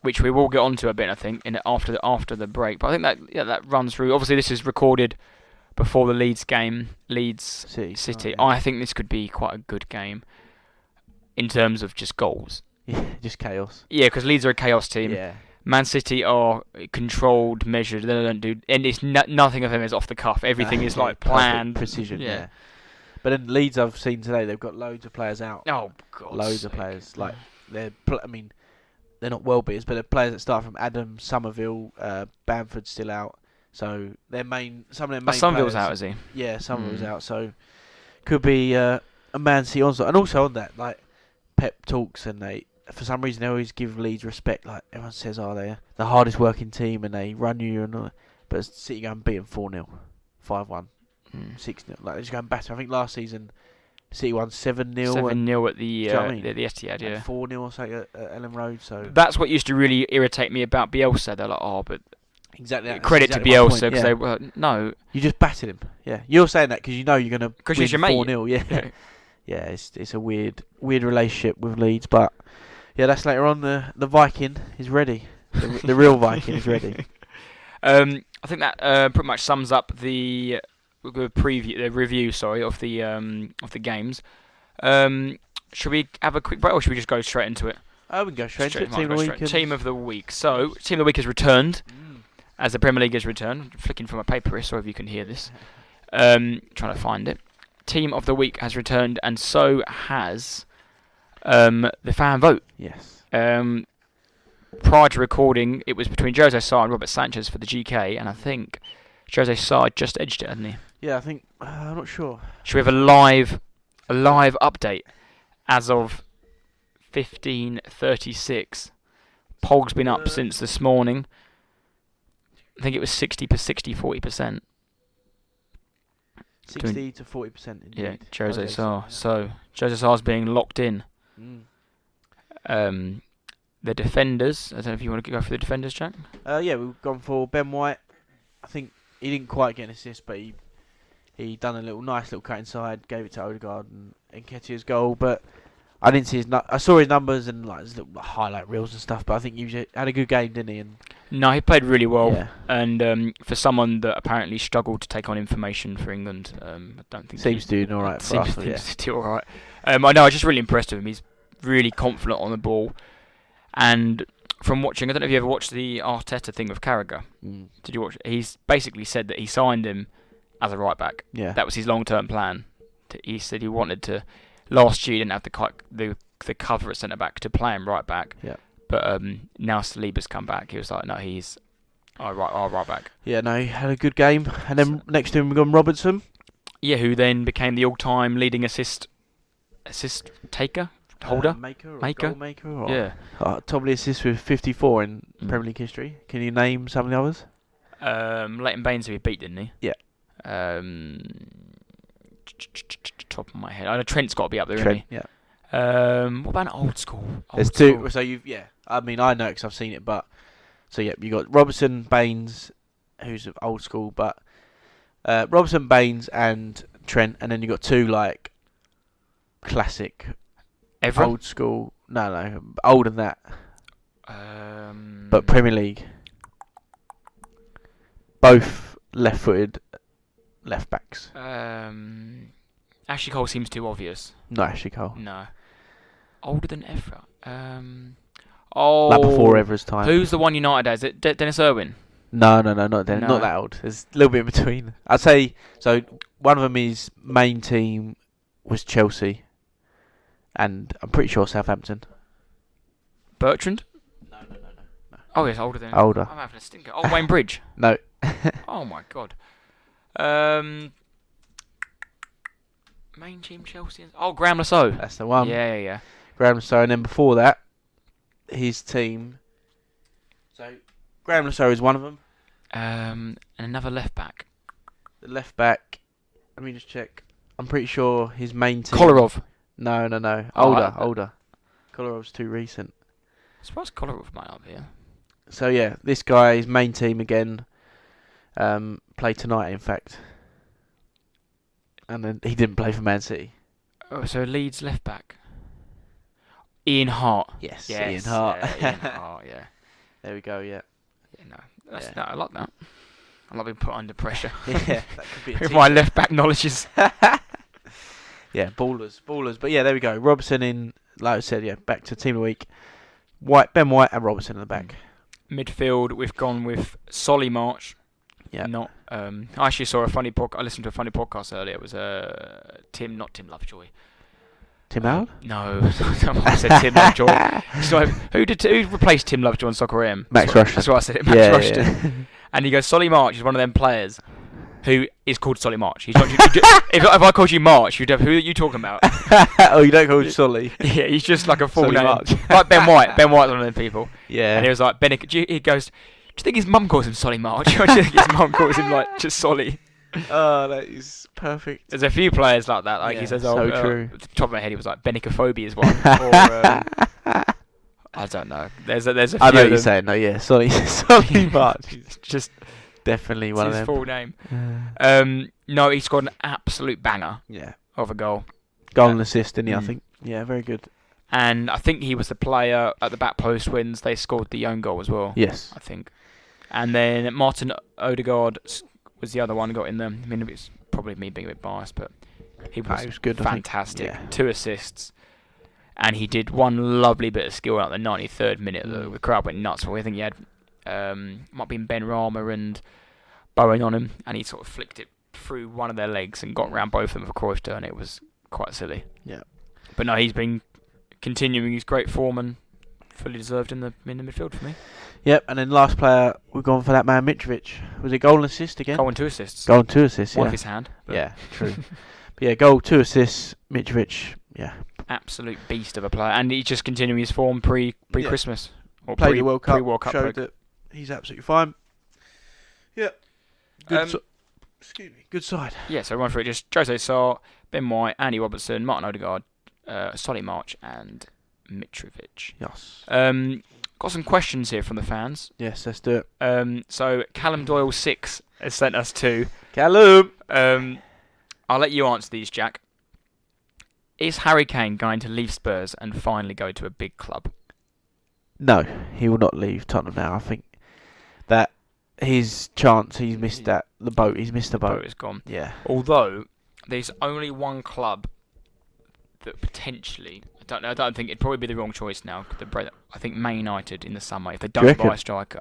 Which we will get onto a bit, I think, after the break. But I think that runs through. Obviously, this is recorded before the Leeds game, Leeds City. I think this could be quite a good game in terms of just goals. Yeah, just chaos. Yeah, because Leeds are a chaos team. Yeah. Man City are controlled, measured. They don't do, and it's nothing of them is off the cuff. Everything is like planned, precision. Yeah. But then Leeds, I've seen today, they've got loads of players out. Oh God, loads of players. Like they're not world beaters, but they're players that start from Adam, Somerville, Bamford's still out. So some of their main Somerville's players, out, is he? Yeah, Somerville's out. So could be a Man City onslaught. And also on that, like Pep talks, and for some reason they always give Leeds respect. Like everyone says, they're the hardest working team and they run you and all that. But City go and beat them 4-0, 5-1, 6-0. Like they're just going batter. I think last season City won 7-0. 7-0 at the Etihad, yeah. 4-0 or something at Ellen Road. So that's what used to really irritate me about Bielsa. They're like, but exactly. Credit to Bielsa because they were no. You just battered him. Yeah, you're saying that because you know you're going to win 4-0. Yeah. Yeah, it's a weird relationship with Leeds, but yeah, that's later on. The Viking is ready. The real Viking is ready. I think that pretty much sums up the review. Of the games. Should we have a quick break, or should we just go straight into it? We can go straight into it. Team of the week. So, Team of the week has returned, as the Premier League has returned. I'm flicking from a paper here, sorry if you can hear this. Trying to find it. Team of the week has returned, and so has the fan vote. Yes. Prior to recording, it was between Jose Sarr and Robert Sanchez for the GK, and I think Jose Sarr just edged it, hadn't he? Yeah, I think I'm not sure. Should we have a live update as of 15:36? Pog's been up since this morning. I think it was 40%. 60 to 40% indeed. Yeah, Jose Sarr. So Jose Sarr's being locked in. The defenders. I don't know if you want to go for the defenders, Jack. Yeah, we've gone for Ben White. I think he didn't quite get an assist, but he done a nice little cut inside, gave it to Odegaard and Nketiah's goal. But I didn't see I saw his numbers and like his little highlight reels and stuff. But I think he had a good game, didn't he? And no, he played really well. Yeah. And for someone that apparently struggled to take on information for England, I don't think seems to do all right for us. Seems to do all right. I know. I was just really impressed with him. He's really confident on the ball. And from watching, I don't know if you ever watched the Arteta thing with Carragher. Did you watch it? He's basically said that he signed him as a right back. Yeah. That was his long-term plan. He said he wanted to. Last year he didn't have the cover at centre back to play him right back. Yeah. But now Saliba's come back. He was like, no, he's our right back. Yeah, no, he had a good game. And then next to him we've got Robertson. Yeah, who then became the all-time leading assist taker. Holder? Maker? Maker? Goal maker? Or Yeah. top of the assists with 54 in Premier League history. Can you name some of the others? Leighton Baines, who he beat, didn't he? Yeah. Top of my head. I know Trent's got to be up there, Trent, isn't he? What about an old school? There's two. So I mean, I know because I've seen it, but so yeah, you got Robertson, Baines, who's of old school, but Robertson, Baines, and Trent, and then you got two like classic. Evra? Old school. No, older than that. But Premier League. Both left-footed left backs. Ashley Cole seems too obvious. No, Ashley Cole. No. Older than Evra. Like before Evra's time. Who's the one United has? Is it Dennis Irwin? No, not Dennis. Not that old. There's a little bit in between. I'd say so. One of them, his main team was Chelsea. And I'm pretty sure Southampton. Bertrand? No. Oh, yes, older than... Older. I'm having a stinker. Oh, Wayne Bridge? No. Oh, my God. Main team Chelsea... Oh, Graham Lasso. That's the one. Yeah. Graham Lasso. And then before that, his team... So, Graham Lasso is one of them. And another left back. The left back... Let me just check. I'm pretty sure his main team... Kolarov. No. Oh, Older. Kolarov's too recent. I suppose Kolarov might not be, yeah. So yeah, this guy, his main team again, played tonight in fact. And then he didn't play for Man City. Oh, so Leeds left back. Ian Hart. Yes, Ian Hart. Ian Hart, yeah. There we go, yeah. No, I like that. I like being put under pressure. Yeah, that could be a With team. my left back knowledges. Yeah, ballers. But yeah, there we go. Robertson in, like I said, yeah, back to team of the week. Ben White and Robertson in the back. Midfield, we've gone with Solly March. Yeah. Not. I actually saw a funny podcast. I listened to a funny podcast earlier. It was Tim Lovejoy. Tim Howard? No, I said Tim Lovejoy. So who replaced Tim Lovejoy on Soccer AM? Max Rushton. That's what I said. Max Rushton. Yeah. And he goes, Solly March is one of them players who is called Solly March. He's not, if I called you March, you'd have, who are you talking about? Oh, you don't call him Solly? Yeah, he's just like a full Solly name. March. Like Ben White. Ben White's one of them people. Yeah. And he was like, he goes, do you think his mum calls him Solly March? Or do you think his mum calls him like just Solly? Oh, that is perfect. There's a few players like that. Like yeah, he says, so true. At the top of my head, he was like, Benicophobia is one. Or, I don't know. There's a few. I know what you're saying. No, yeah, Solly March. Just definitely one of them. His full name. No, he scored an absolute banger. Yeah. Of a goal. Goal and assist, didn't he? I think. Yeah, very good. And I think he was the player at the back post when they scored the own goal as well. Yes. I think. And then Martin Odegaard was the other one who got in there. I mean, it's probably me being a bit biased, but he was good. Fantastic. Yeah. 2 assists. And he did one lovely bit of skill at the 93rd minute. The crowd went nuts. I think he had might have been Ben Rama and Bowen on him, and he sort of flicked it through one of their legs and got round both of them for Cruyff turn. It was quite silly. Yeah. But no, he's been continuing his great form, and fully deserved in the midfield for me. Yep, and then last player, we've gone for that man Mitrovic. Was it goal and assist again? Goal and 2 assists. Goal and 2 assists, One yeah. off his hand. Yeah, true. But yeah, goal, 2 assists, Mitrovic, yeah. Absolute beast of a player. And he's just continuing his form pre-Christmas. Or Played the World Cup, pre-World Cup showed that he's absolutely fine. Yeah. Good excuse me, good side. Yeah, so run through it. Just Jose Sarr, Ben White, Andy Robertson, Martin Odegaard, Solly March, and Mitrovic. Yes. Got some questions here from the fans. Yes, let's do it. So Callum Doyle 6 has sent us 2. Callum! I'll let you answer these, Jack. Is Harry Kane going to leave Spurs and finally go to a big club? No, he will not leave Tottenham now. I think that his chance, he's missed that. The boat, he's missed the boat. The boat is gone. Yeah. Although, there's only one club that potentially... I don't think it'd probably be the wrong choice now. I think Man United in the summer, if they don't buy a striker.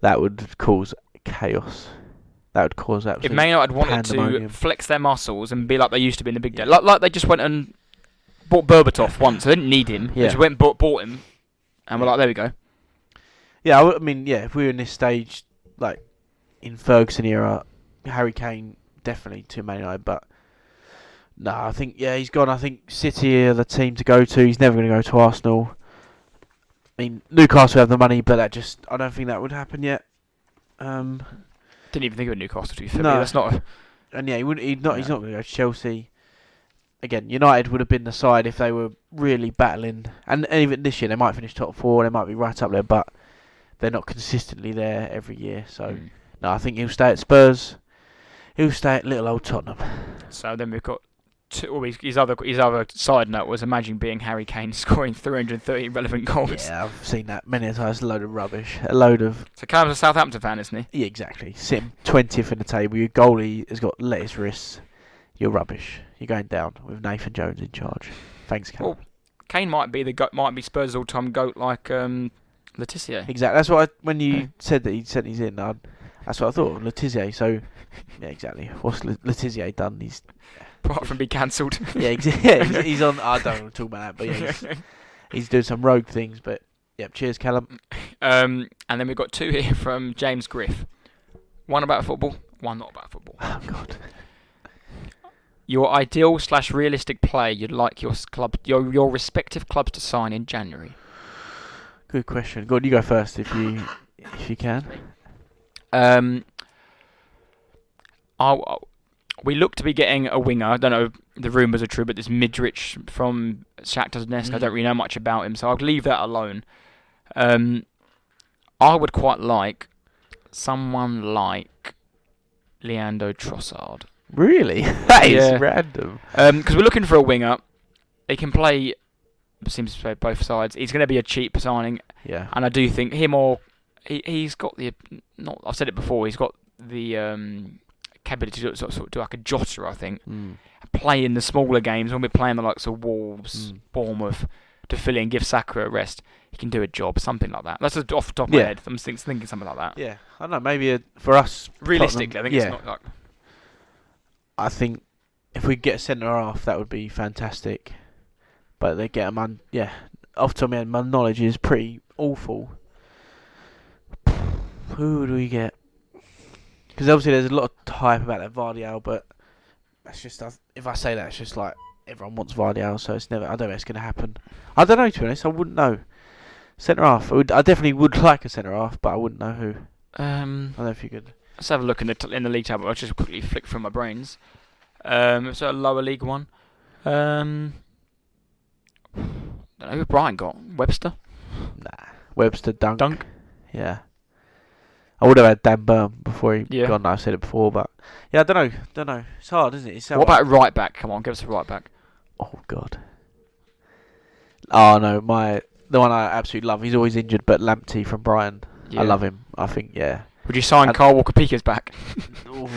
That would cause chaos. That would cause absolute If Man United wanted to flex their muscles and be like they used to be in the big day, like they just went and bought Berbatov once, they didn't need him. They just went and bought him, and we're like, there we go. Yeah, I mean, yeah, if we were in this stage, like in Ferguson era, Harry Kane definitely to Man United, but no, I think he's gone. I think City are the team to go to. He's never going to go to Arsenal. I mean, Newcastle have the money, but I don't think that would happen yet. Didn't even think of Newcastle to be fair. No, that's not. And yeah, he wouldn't. He's not going to go to Chelsea. Again, United would have been the side if they were really battling, and even this year they might finish top 4. They might be right up there, but they're not consistently there every year. So no, I think he'll stay at Spurs. He'll stay at little old Tottenham. So then we've got his other side note was imagine being Harry Kane scoring 330 relevant goals. Yeah, I've seen that many times. A load of rubbish. A load of. So Callum's a Southampton fan, isn't he? Yeah, exactly. Sitting 20th in the table. Your goalie has got lettuce wrists. You're rubbish. You're going down with Nathan Jones in charge. Thanks, Callum. Well, Kane might be Spurs' all-time goat, like Letizia. Exactly. That's what when you said that he's in. That's what I thought. Letizia. So yeah, exactly. What's Letizia done? He's apart from be cancelled. Yeah, exactly. He's on. I don't want to talk about that, but yeah, he's doing some rogue things. But yeah, cheers, Callum. And then we've got 2 here from James Griff. One about football, one not about football. Oh God. Your ideal/realistic player you'd like your respective clubs to sign in January. Good question. Go on, you go first if you can. We look to be getting a winger. I don't know if the rumours are true, but this Midrich from Shakhtar Donetsk, I don't really know much about him, so I'll leave that alone. I would quite like someone like Leandro Trossard. Really? That is random. Because we're looking for a winger. He can play, seems to play both sides. He's going to be a cheap signing. Yeah. And I do think he's got the, I've said it before, he's got the capability to sort of do like a Jota, I think. Play in the smaller games when we're playing the likes of Wolves, Bournemouth, to fill in, give Saka a rest. He can do a job, something like that. That's just off the top of my head. I'm thinking something like that. Yeah. I don't know, maybe for us... Realistically, I think it's not like... I think if we get a centre-half, that would be fantastic. But they get a off the top of my head, my knowledge is pretty awful. Who do we get? Because obviously there's a lot of hype about that Vardiel, but that's just... If I say that, it's just like everyone wants Vardiel, so it's never... I don't know if it's going to happen. I don't know, to be honest. I wouldn't know. Centre-half. I definitely would like a centre-half, but I wouldn't know who. I don't know if you could... Let's have a look in the league table. I'll just quickly flick through my brains. So a lower league one. Don't know who Brian got. Webster? Nah. Webster, Dunk. Yeah. I would have had Dan Burn before he gone. I've said it before, but yeah, I don't know. It's hard, isn't it? What about right back? Come on, give us a right back. Oh God. Oh no, the one I absolutely love. He's always injured, but Lamptey from Brighton. Yeah. I love him. I think Would you sign Carl Walker-Peters back? No,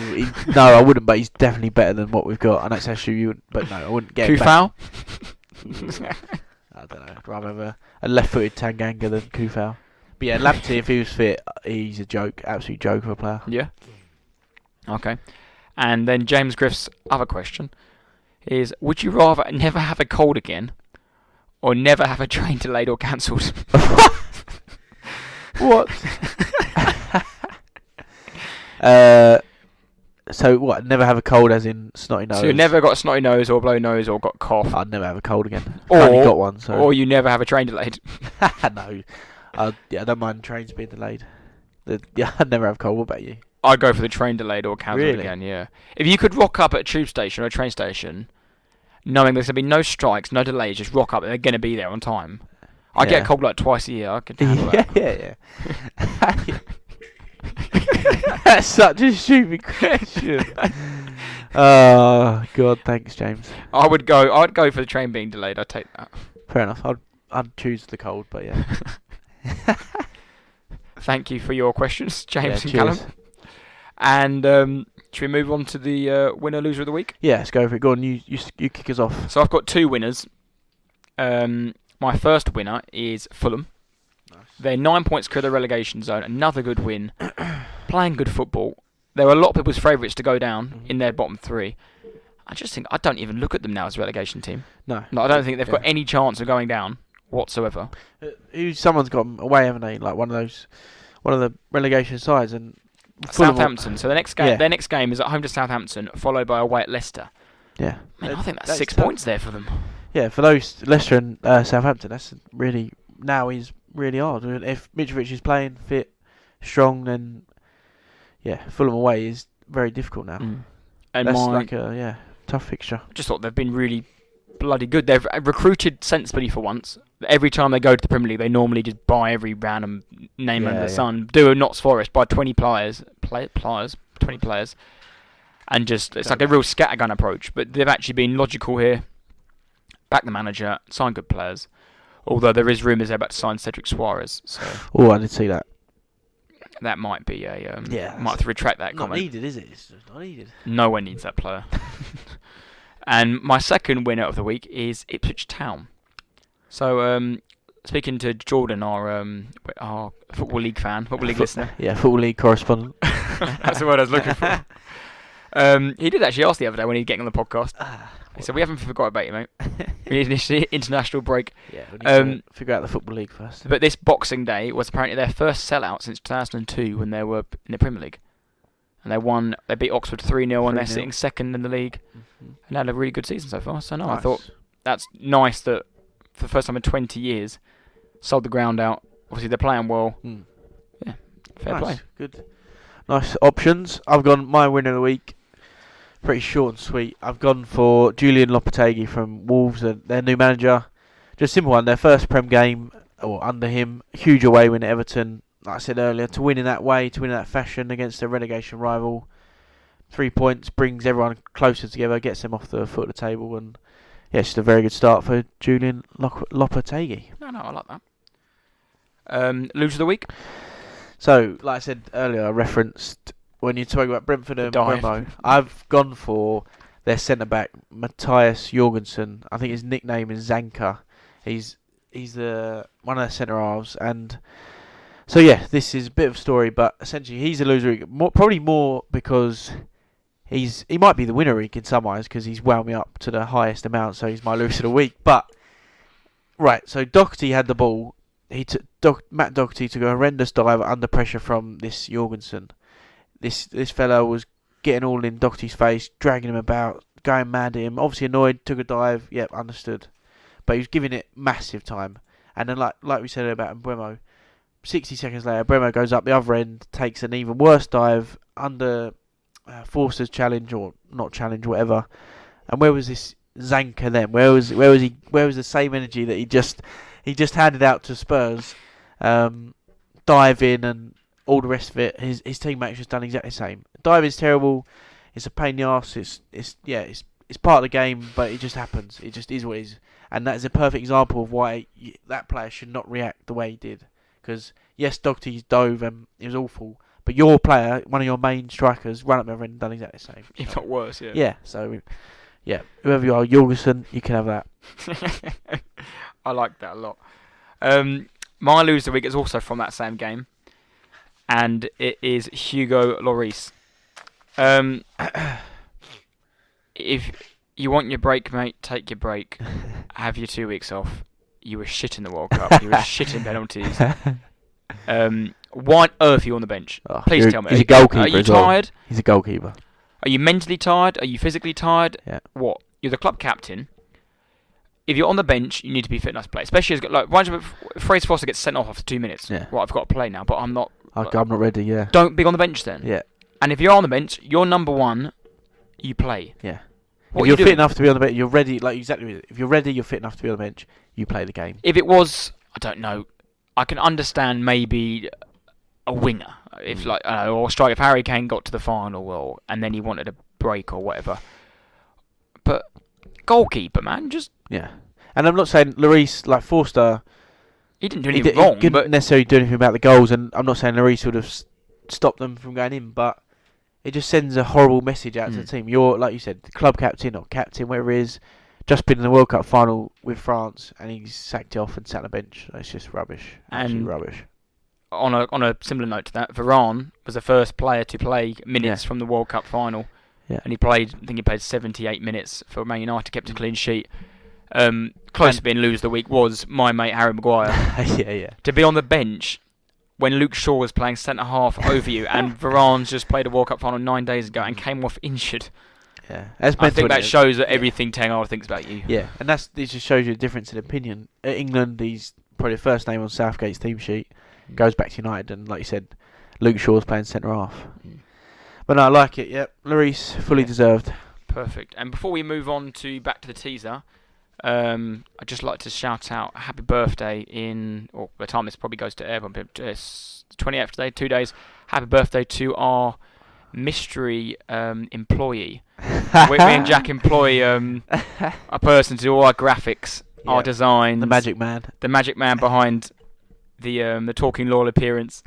I wouldn't, but he's definitely better than what we've got. I know it's actually you, but no, I wouldn't get him back. Kufau? I don't know. I'd rather have a left-footed Tanganga than Kufau. But yeah, Lamptey, if he was fit, he's a joke. Absolute joke of a player. Yeah. Okay. And then James Griff's other question is, would you rather never have a cold again or never have a train delayed or cancelled. What? So what? Never have a cold, as in snotty nose. So you never got a snotty nose or blow nose or got cough. I'd never have a cold again. Or, I only got one. So. Or you never have a train delayed. No, I don't mind trains being delayed. I'd never have a cold. What about you? I'd go for the train delayed or cancelled Really? again. Yeah. If you could rock up at a tube station or a train station, knowing there's gonna be no strikes, no delays, just rock up and they're gonna be there on time. I get a cold like twice a year. I could handle that. Yeah. That's such a stupid question. Oh God, thanks, James. I'd go for the train being delayed. I'd take that. Fair enough. I'd choose the cold, but yeah. Thank you for your questions, James and cheers. Callum. And should we move on to the winner loser of the week? Yeah, let's go for it. Go on, you kick us off. So I've got two winners. My first winner is Fulham. Nice. They're 9 points clear of the relegation zone. Another good win. Playing good football. There were a lot of people's favourites to go down in their bottom three. I don't even look at them now as a relegation team. No. I don't think they've got any chance of going down whatsoever. Someone's got them away, haven't they? Like one of the relegation sides, and Southampton. So their next game is at home to Southampton, followed by away at Leicester. Yeah. I think that's 6 points there for them. Yeah, for those Leicester and Southampton, that's really now is really hard. If Mitrovic is playing fit, strong, then Fulham away is very difficult now. And that's like a tough fixture. I just thought they've been really bloody good. They've recruited sensibly for once. Every time they go to the Premier League, they normally just buy every random name under the sun. Do a Notts Forest, buy 20 players, and just it's like a real scattergun approach. But they've actually been logical here. Back the manager, sign good players. Although there is rumours they're about to sign Cedric Suarez. So I did see that. that might be a might have to retract that comment. Not needed, is it? It's just not needed. No one needs that player. And my second winner of the week is Ipswich Town. So speaking to Jordan, our Football League fan, Football League listener. Yeah, Football League correspondent. That's the word I was looking for. He did actually ask the other day when he was getting on the podcast. He said, we haven't forgot about you, mate. We need an international break. Yeah, we need to figure out the Football League first. But this Boxing Day was apparently their first sellout since 2002 when they were in the Premier League. And they beat Oxford 3-0 and they're sitting second in the league. And had a really good season so far. So, I thought that's nice that for the first time in 20 years, sold the ground out. Obviously, they're playing well. Yeah, fair play. Good. Nice options. I've gone my winner of the week. Pretty short and sweet. I've gone for Julian Lopetegui from Wolves, their new manager. Just a simple one. Their first Prem game, or under him, huge away win at Everton. Like I said earlier, to win in that way, to win in that fashion against their relegation rival. 3 points brings everyone closer together, gets them off the foot of the table, and it's just a very good start for Julian Lopetegui. No, I like that. Loser of the week? So, like I said earlier, I referenced when you talk about Brentford and Bremo, I've gone for their centre-back, Matthias Jorgensen. I think his nickname is Zanka. He's one of their centre-halves. And so, this is a bit of a story, but essentially he's a loser. Probably more because he might be the winner in some eyes because he's wound me up to the highest amount, so he's my loser of the week. But, right, so Doherty had the ball. Matt Doherty took a horrendous dive under pressure from this Jorgensen. This fella was getting all in Doherty's face, dragging him about, going mad at him. Obviously annoyed, took a dive. Yep, understood. But he was giving it massive time. And then, like we said about Mbeumo, 60 seconds later, Mbeumo goes up the other end, takes an even worse dive under Forster's challenge or not challenge, whatever. And where was this Zanka then? Where was the same energy that he just handed out to Spurs? Dive in and all the rest of it. His teammates just done exactly the same. Diving's terrible. It's a pain in the arse. It's part of the game, but it just happens. It just is what it is. And that is a perfect example of why that player should not react the way he did. Because yes, Doherty dove and it was awful, but your player, one of your main strikers, ran up there and done exactly the same. If not worse, yeah. Yeah. So, whoever you are, Jorgensen, you can have that. I like that a lot. My loser of the week is also from that same game, and it is Hugo Lloris. If you want your break, mate, take your break. Have your 2 weeks off. you were shit in the World Cup. You were shit in penalties. Why on earth are you on the bench? Please tell me. He's a goalkeeper. Are you as well. tired? He's a goalkeeper. Are you mentally tired? Are you physically tired? Yeah. What? You're the club captain. If you're on the bench, you need to be fit enough to play. Especially as like Fraser Foster gets sent off after 2 minutes. Yeah. Right, I've got to play now, but I'm not. I'm not ready. Yeah. Don't be on the bench then. Yeah. And if you're on the bench, you're number one. You play. Yeah. What if you're doing? fit enough to be on the bench, you're ready. Like exactly. If you're ready, you're fit enough to be on the bench. You play the game. If it was, I don't know. I can understand maybe a winger, if like or a striker. If Harry Kane got to the final, and then he wanted a break or whatever. But goalkeeper, man, just yeah. And I'm not saying Lloris, like Forster, he didn't do anything wrong. He didn't necessarily do anything about the goals, and I'm not saying Lloris would have stopped them from going in, but it just sends a horrible message out to the team. You're, like you said, the club captain or captain, whatever it is, just been in the World Cup final with France, and he's sacked it off and sat on the bench. It's just rubbish. Absolute rubbish. On a similar note to that, Varane was the first player to play minutes from the World Cup final. Yeah. And I think he played 78 minutes for Man United, kept a clean sheet. Close to being loser of the week was my mate Harry Maguire. yeah. To be on the bench when Luke Shaw was playing centre-half over you, and Varane's just played a World Cup final 9 days ago and came off injured. Yeah. I think that shows that everything Ten Hag thinks about you. Yeah, and it just shows you a difference in opinion. At England, he's probably the first name on Southgate's team sheet. Goes back to United, and like you said, Luke Shaw's playing centre-half. But no, I like it, yep. Lloris, fully deserved. Perfect. And before we move on to back to the teaser, I'd just like to shout out happy birthday by the time this probably goes to air, it's 28th today, 2 days. Happy birthday to our mystery employee. Me and Jack employ a person to do all our graphics, our designs. The magic man. The magic man behind the talking loyal appearance.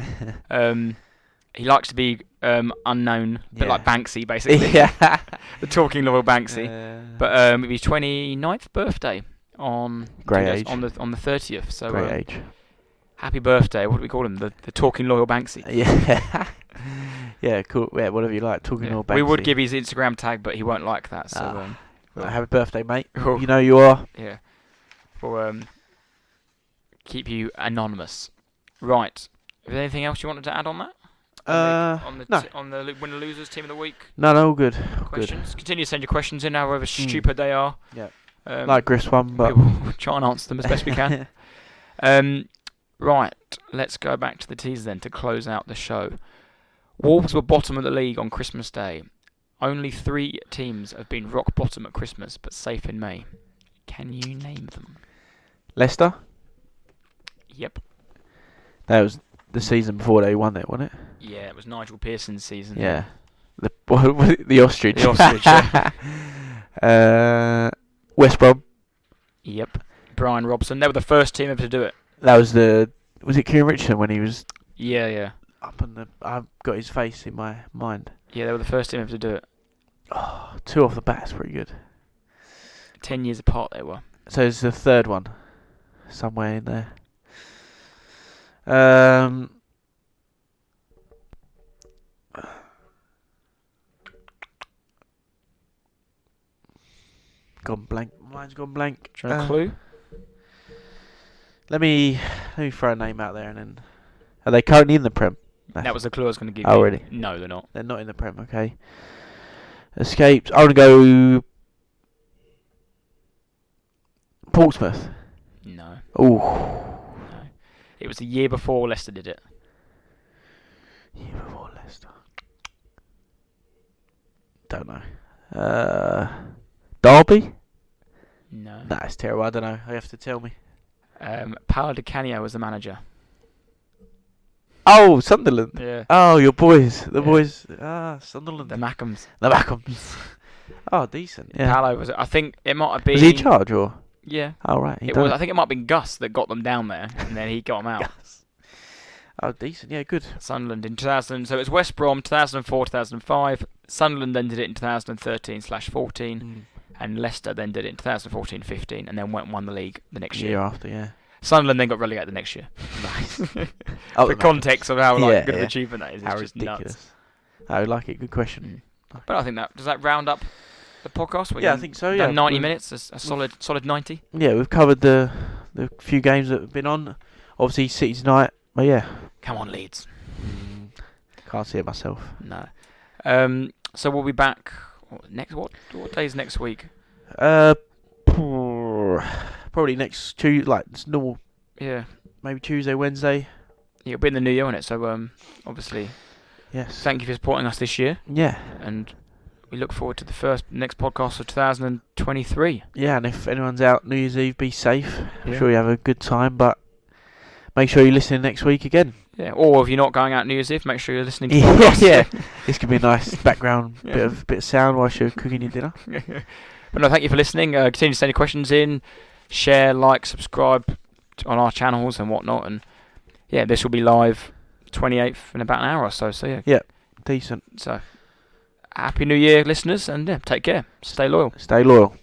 He likes to be unknown, a bit like Banksy, basically. Yeah. The talking loyal Banksy. But it'll be his 29th birthday on Great age. on the 30th. So Great age. Happy birthday! What do we call him? The talking loyal Banksy. Yeah. Yeah, cool. Yeah, whatever you like. Talking loyal Banksy. We would give his Instagram tag, but he won't like that. So happy birthday, mate. You know you are. Yeah. We'll keep you anonymous. Right. Is there anything else you wanted to add on that? No. On the winner losers team of the week. No, all good. Questions. Good. Continue to send your questions in, however stupid they are. Yeah. Like Chris one, but we'll try and answer them as best we can. Right. Let's go back to the teaser then to close out the show. Wolves were bottom of the league on Christmas Day. Only 3 teams have been rock bottom at Christmas, but safe in May. Can you name them? Leicester. Yep. That was the season before they won it, wasn't it? Yeah, it was Nigel Pearson's season. Yeah. The ostrich. The ostrich, yeah. West Brom. Yep. Brian Robson. They were the first team ever to do it. That was was it Kieran Richardson when he was... Yeah. Up on the... I've got his face in my mind. Yeah, they were the first team ever to do it. Oh, 2 off the bat is pretty good. 10 years apart they were. So it's the third one. Somewhere in there. Gone blank. Mine's gone blank. Do you want a clue? Let me throw a name out there and then... Are they currently in the Prem? That was the clue I was going to give you. Oh, really? No, they're not. They're not in the Prem, okay. Escaped. I want to go... Portsmouth. No. Ooh. No. It was the year before Leicester did it. Year before Leicester. Don't know. Derby? No. That's terrible. I don't know. You have to tell me. Paolo Di Canio was the manager. Oh, Sunderland. Yeah. Oh, your boys. The boys. Sunderland. The Mackhams. The Mackhams. Oh, decent. Yeah. Paolo was. I think it might have been. Was he in charge or? Yeah. Oh, right. It was. I think it might have been Gus that got them down there, and then he got them out. Gus. Oh, decent. Yeah, good. Sunderland in 2000. So it was West Brom 2004, 2005. Sunderland then did it in 2013/14, and Leicester then did it in 2014/15, and then went and won the league the next year. Year after, yeah. Sunderland then got relegated the next year. Nice. For context of how good of achievement that is, it's how just ridiculous. Nuts. I like it. Good question. But I think does that round up the podcast? Yeah, I think so. Yeah, 90 minutes, a solid 90. Yeah, we've covered the the few games that have been on. Obviously, City tonight. But yeah, Come on, Leeds. can't see it myself. No. So we'll be back what day is next week? Probably next Tuesday, like it's normal. Yeah. Maybe Tuesday, Wednesday. It'll be in the new year, won't it? So obviously, Yes. thank you for supporting us this year, Yeah. and we look forward to the next podcast of 2023. Yeah, and if anyone's out New Year's Eve, be safe. I'm Yeah. sure you have a good time, but make sure you're listening next week again. Yeah. Or if you're not going out New Year's Eve, make sure you're listening to Yeah, podcasts. yeah. This could be a nice background Yeah. bit of sound whilst you're cooking your dinner. But no, thank you for listening. Continue to send your questions in, share, like, subscribe on our channels and whatnot. And yeah, this will be live 28th in about an hour or so. So yeah. Decent. So happy New Year, listeners, and yeah, take care. Stay loyal. Stay loyal.